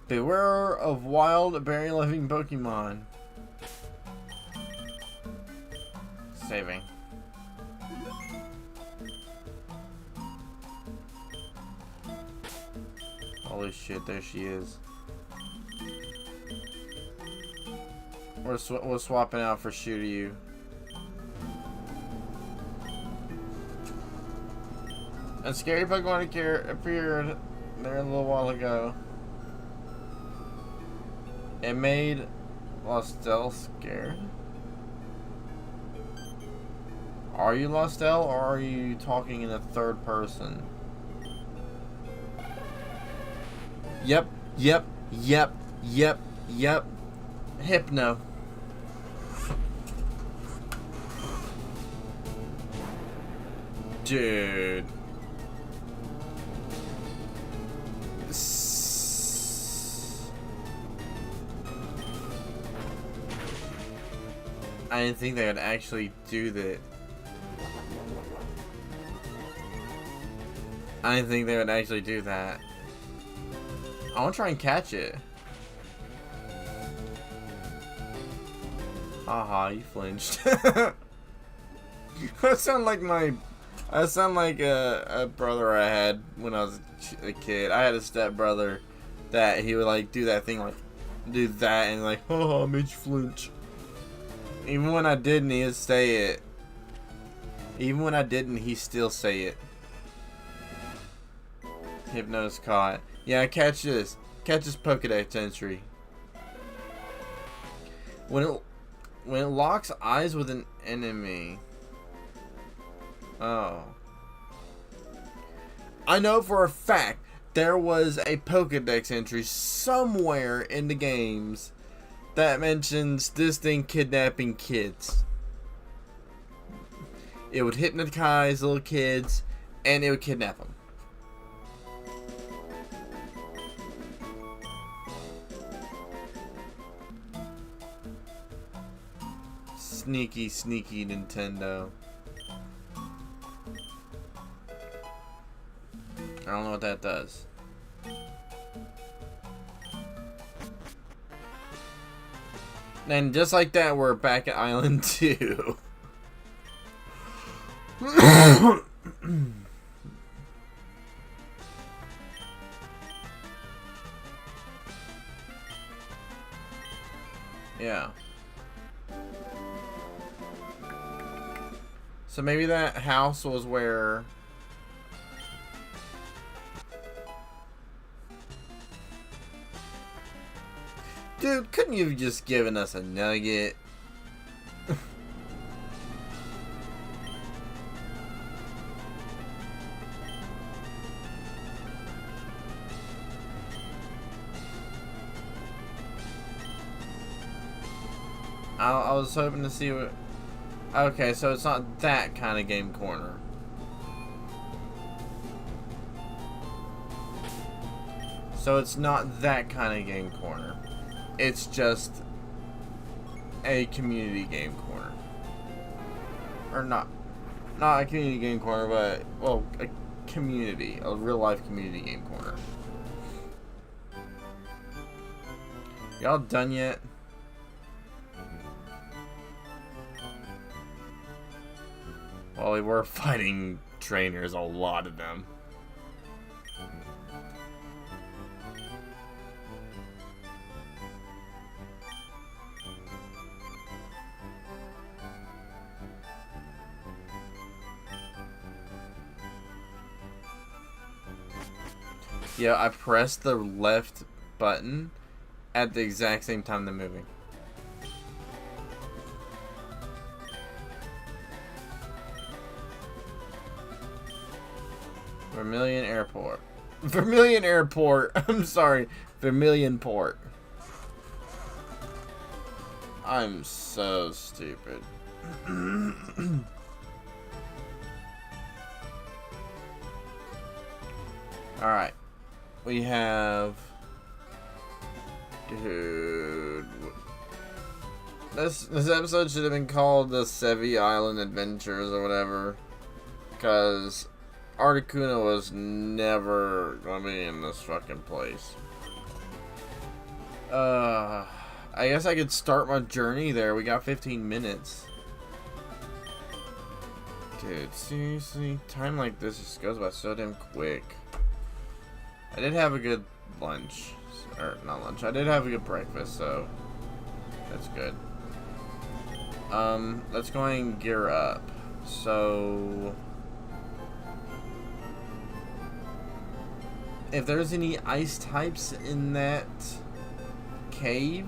Speaker 1: Beware of wild berry living Pokemon. Saving. Holy shit, there she is. We're swapping out for Shiryu. A scary Pokemon appeared there a little while ago. It made Lostel scared. Are you Lostel, or are you talking in a third person? Yep. Hypno. Dude. I didn't think they would actually do that. I didn't think they would actually do that. I want to try and catch it. Haha, you flinched. I sound like a brother I had when I was a kid. I had a stepbrother that he would like do that thing, like do that and like, oh, I made you flinch. Even when I didn't, he'd say it. Even when I didn't, he still say it. Hypno's caught. Yeah, catch this. Catch this Pokedex entry. When it locks eyes with an enemy. Oh. I know for a fact there was a Pokedex entry somewhere in the games that mentions this thing kidnapping kids. It would hypnotize little kids and it would kidnap them. Sneaky, sneaky Nintendo. I don't know what that does. And just like that, we're back at Island 2. Yeah. So maybe that house was where... Dude, couldn't you have just given us a nugget? I was hoping to see what... Okay, so it's not that kind of game corner. So it's not that kind of game corner. It's just a community game corner. Or not a community game corner, but, well, a community. A real life community game corner. Y'all done yet? Well, we were fighting trainers, a lot of them. Yeah, I pressed the left button at the exact same time they're moving. Vermilion Airport. Vermilion Airport. I'm sorry. Vermilion Port. I'm so stupid. Alright. We have... Dude... This episode should have been called the Sevi Island Adventures or whatever. Because Articuno was never gonna be in this fucking place. I guess I could start my journey there. We got 15 minutes. Dude, seriously? Time like this just goes by so damn quick. I did have a good lunch. Or, not lunch. I did have a good breakfast, so that's good. Let's go and gear up. So... if there's any ice types in that cave...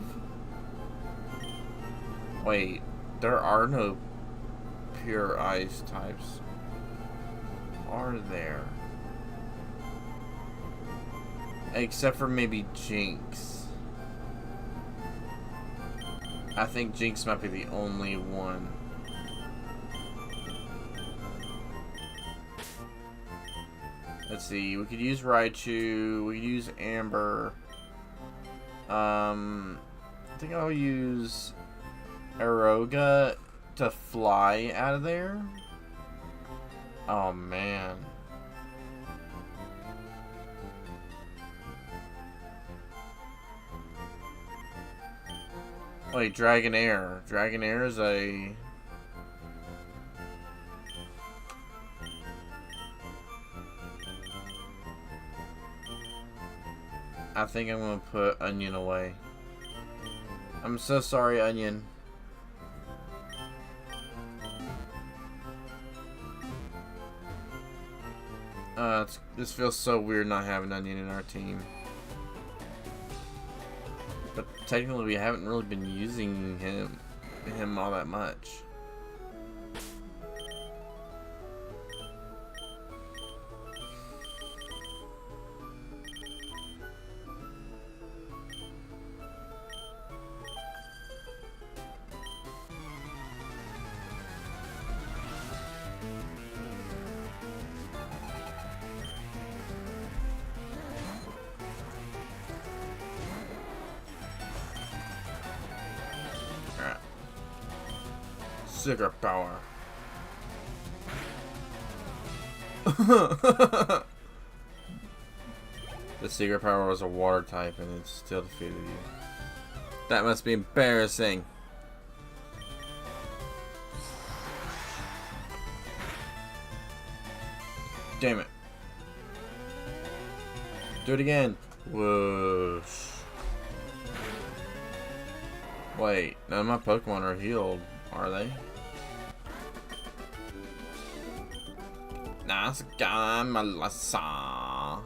Speaker 1: Wait, there are no pure ice types. Are there? Except for maybe Jinx. I think Jinx might be the only one. Let's see, we could use Raichu, we could use Amber. I think I'll use Aeroga to fly out of there. Oh man. Wait, Dragonair. Dragonair is a... I think I'm gonna put Onion away. I'm so sorry, Onion. This feels so weird not having Onion in our team. But technically we haven't really been using him all that much. Secret power. The secret power was a water type and it still defeated you. That must be embarrassing. Damn it. Do it again. Whoosh. Wait, none of my Pokemon are healed, are they? Nice guy, Melissa.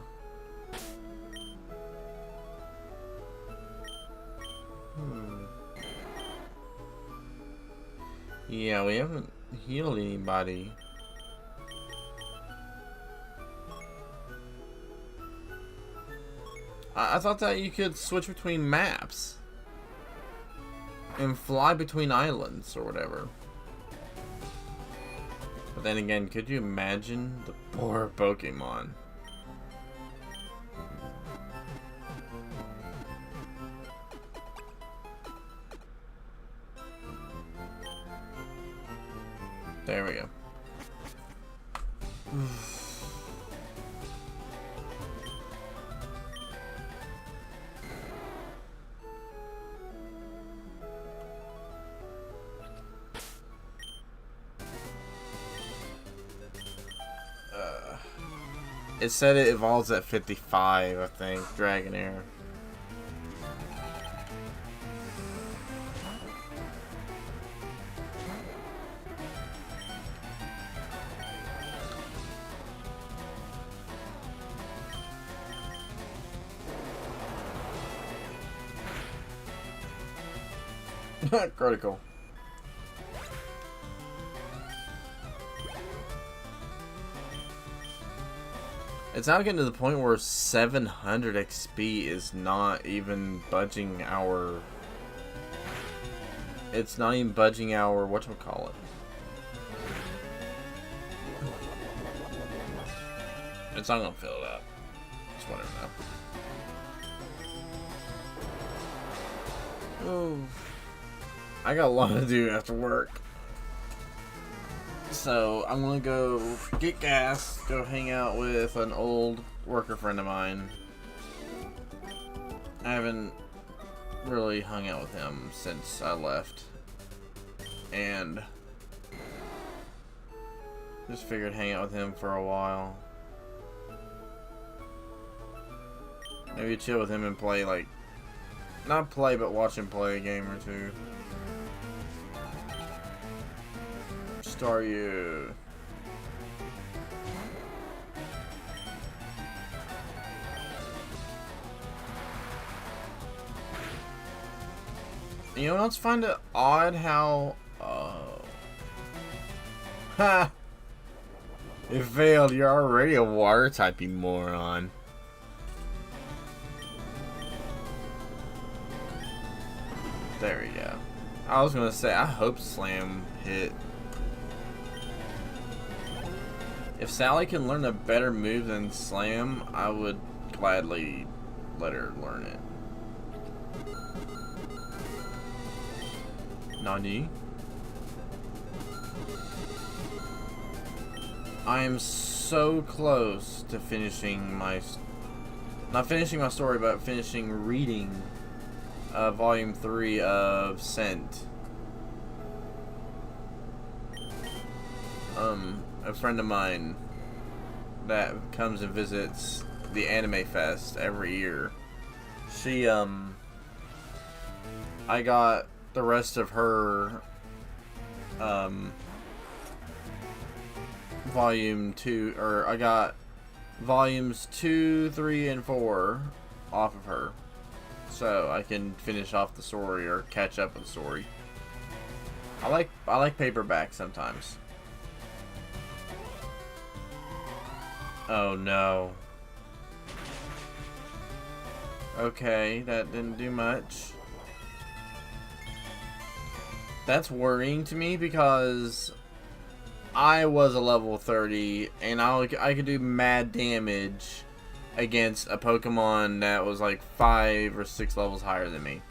Speaker 1: Yeah, we haven't healed anybody. I thought that you could switch between maps and fly between islands or whatever. But then again, could you imagine the poor Pokemon? There we go. It said it evolves at 55, I think. Dragonair. Critical. It's now getting to the point where 700 XP is not even budging our... It's not even budging our... whatchamacallit. It's not gonna fill it up. Just whatever now. Oh. I got a lot to do after work. So, I'm gonna go get gas, go hang out with an old worker friend of mine. I haven't really hung out with him since I left. And just figured hang out with him for a while. Maybe chill with him and play, like, not play, but watch him play a game or two. Are you? You know what else? Find it odd how ha! It failed. You're already a water type, you moron. There we go. I was gonna say I hope Slam hit. If Sally can learn a better move than Slam, I would gladly let her learn it. Nani? I am so close to finishing my... Not finishing my story, but finishing reading Volume 3 of Scent. A friend of mine that comes and visits the Anime Fest every year. She, I got the rest of her, volume 2, or I got volumes 2, 3, and 4 off of her. So I can finish off the story or catch up with the story. I like paperback sometimes. Oh no. Okay, that didn't do much. That's worrying to me because I was a level 30 and I could do mad damage against a Pokemon that was like 5 or 6 levels higher than me.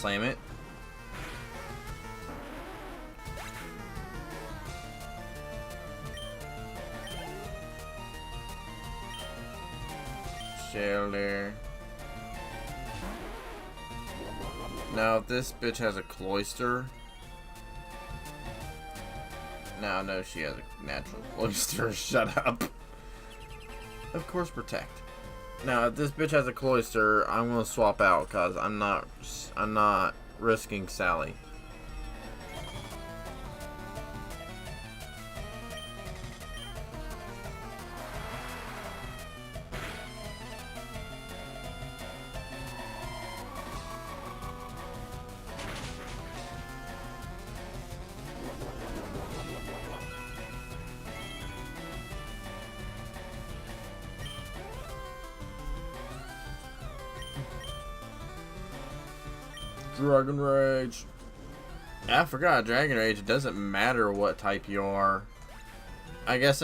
Speaker 1: slam it. Shelter. Now, if this bitch has a cloister. Now, no, she has a natural cloister. Shut up. Of course, protect. Now, if this bitch has a cloister, I'm gonna swap out because I'm not risking Sally. Dragon Rage. I forgot Dragon Rage. It doesn't matter what type you are. I guess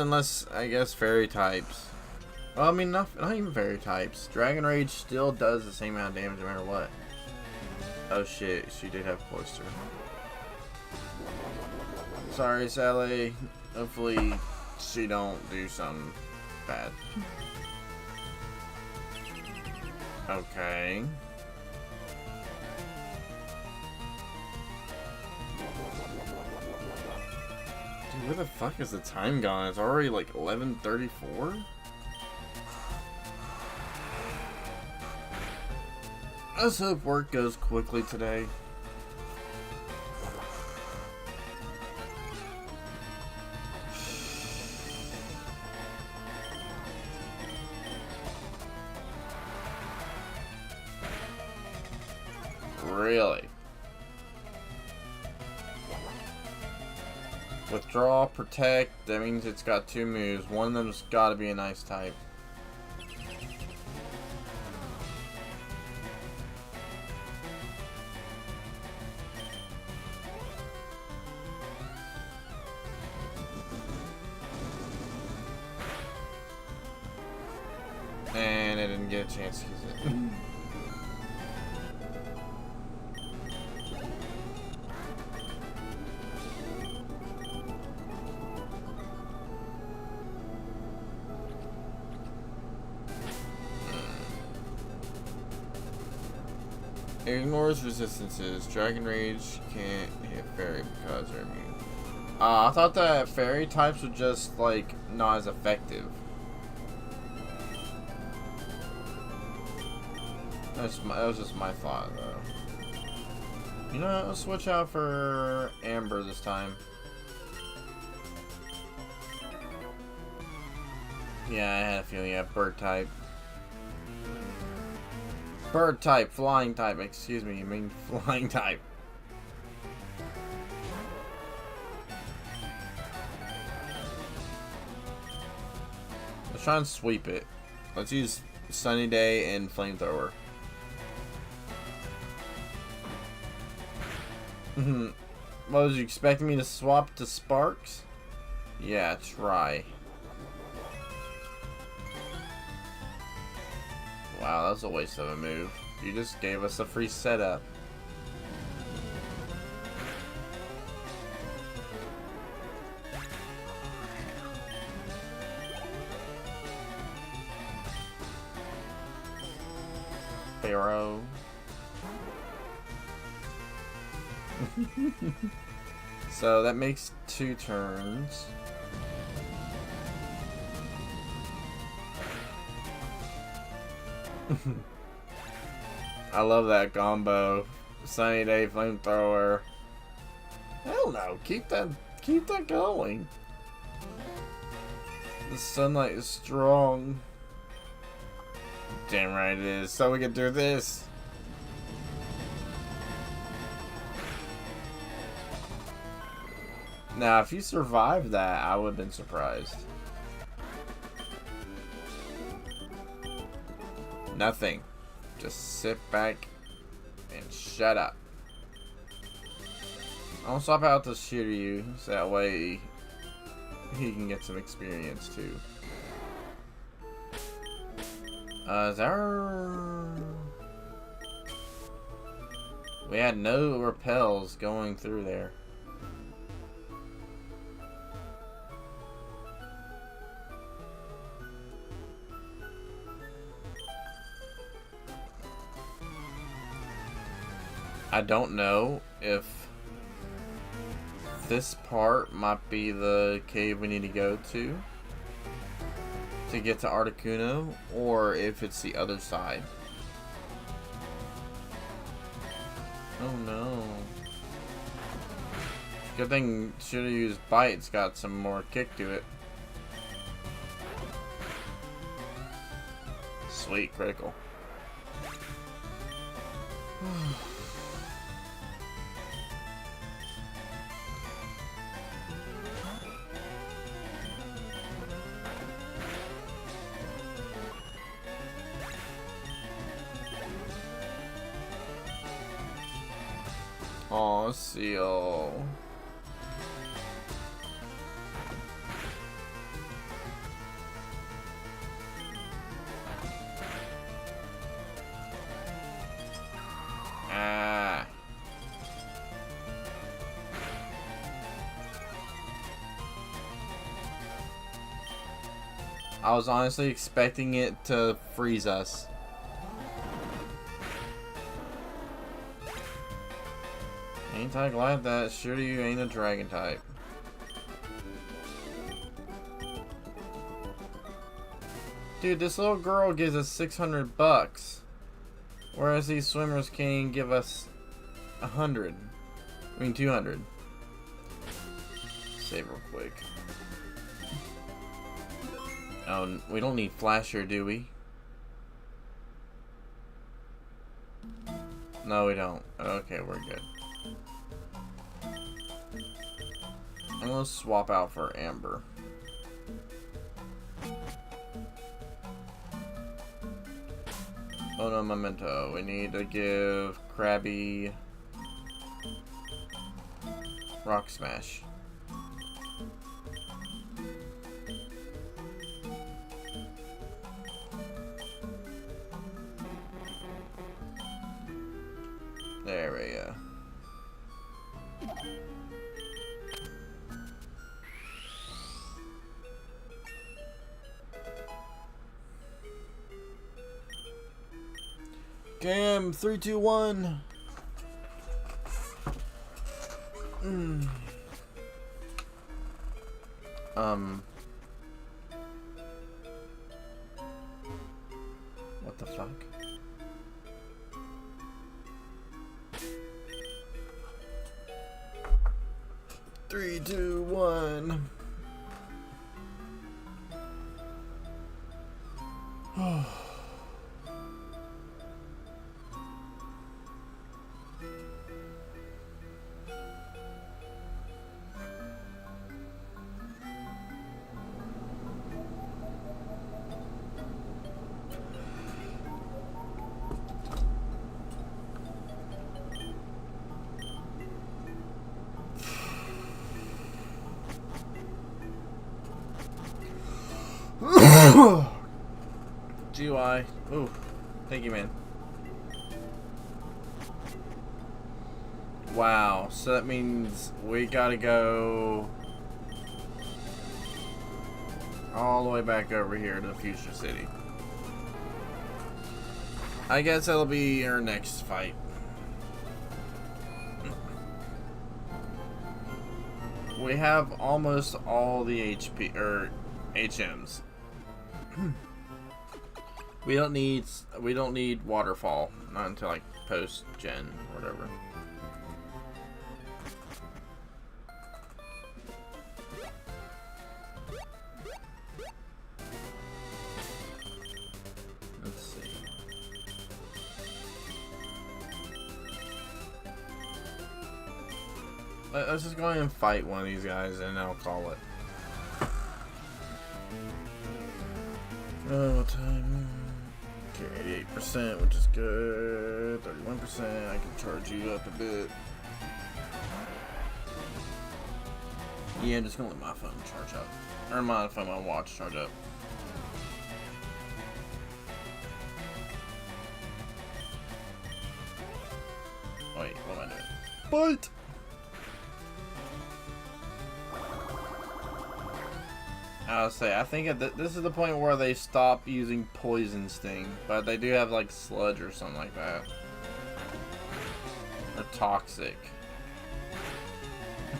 Speaker 1: fairy types. Well, I mean, not even fairy types. Dragon Rage still does the same amount of damage no matter what. Oh shit, she did have Cloister. Sorry, Sally. Hopefully she don't do something bad. Okay. Where the fuck is the time gone? It's already like 11:34? Let's hope work goes quickly today. Really? Withdraw, protect, that means it's got two moves. One of them's gotta be an ice type. And I didn't get a chance to use it. It ignores resistances. Dragon Rage can't hit Fairy because they're immune. I thought that Fairy types were just, like, not as effective. That was just my thought, though. You know, I'll switch out for Amber this time. Yeah, I had a feeling you have Bird type. Bird type, flying type, excuse me, you mean flying type. Let's try and sweep it. Let's use Sunny Day and Flamethrower. What, was you expecting me to swap to Sparks? Yeah, try. Wow, that was a waste of a move. You just gave us a free setup. Pharaoh. So that makes 2 turns. I love that combo. Sunny Day, Flamethrower. Hell no, keep that going. The sunlight is strong. Damn right it is. So we can do this. Now, if you survived that, I would have been surprised. Nothing. Just sit back and shut up. I'll swap out the Shiryu so that way he can get some experience too. Is our... We had no repels going through there. I don't know if this part might be the cave we need to go to get to Articuno, or if it's the other side. Oh no. Good thing should have used Bite, it's got some more kick to it. Sweet, critical. Aw, Seal. Ah. I was honestly expecting it to freeze us. Ain't I glad that sure you ain't a dragon type. Dude, this little girl gives us 600 bucks. Whereas these swimmers can give us 100. I mean 200. Save real quick. Oh, we don't need Flasher, do we? No, we don't. Okay, we're good. I'm gonna swap out for Amber. Oh no, memento. We need to give Krabby Rock Smash. There we go. Cam, 3, 2, 1. What the fuck? Three, two, one. GUI. Ooh. Thank you, man. Wow. So that means we gotta go all the way back over here to the Future City. I guess that'll be our next fight. We have almost all the HP or HMs. We don't need waterfall, not until like post gen or whatever. Let's see. Let's just go ahead and fight one of these guys and I'll call it. Oh, time. Okay, 88%, which is good. 31%, I can charge you up a bit. Yeah, I'm just gonna let my phone charge up. Or my watch charge up. Wait, what am I doing? Bite! I'll say, I think this is the point where they stop using Poison Sting, but they do have like Sludge or something like that. Or Toxic.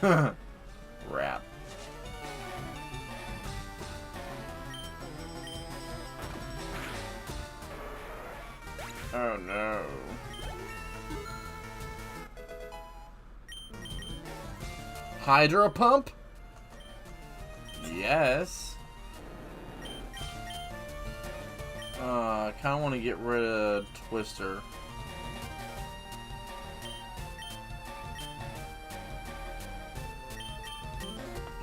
Speaker 1: Rap. Oh no. Hydro Pump? Yes. I kind of want to get rid of Twister.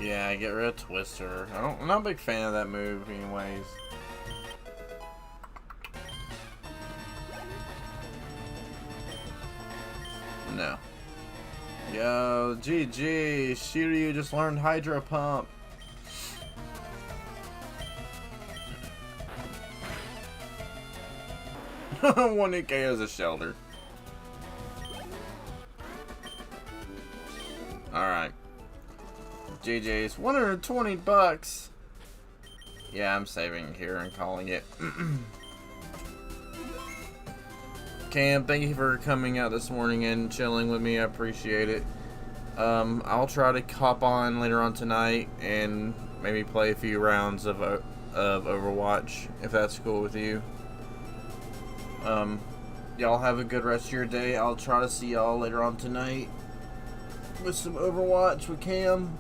Speaker 1: Yeah, get rid of Twister. I'm not a big fan of that move anyways. No. Yo, GG. Shiryu just learned Hydro Pump. One hit KOs a Shelter. Alright. GG's. 120 bucks. Yeah, I'm saving here and calling it. Cam, thank you for coming out this morning and chilling with me. I appreciate it. I'll try to hop on later on tonight and maybe play a few rounds of Overwatch, if that's cool with you. Y'all have a good rest of your day. I'll try to see y'all later on tonight with some Overwatch with Cam.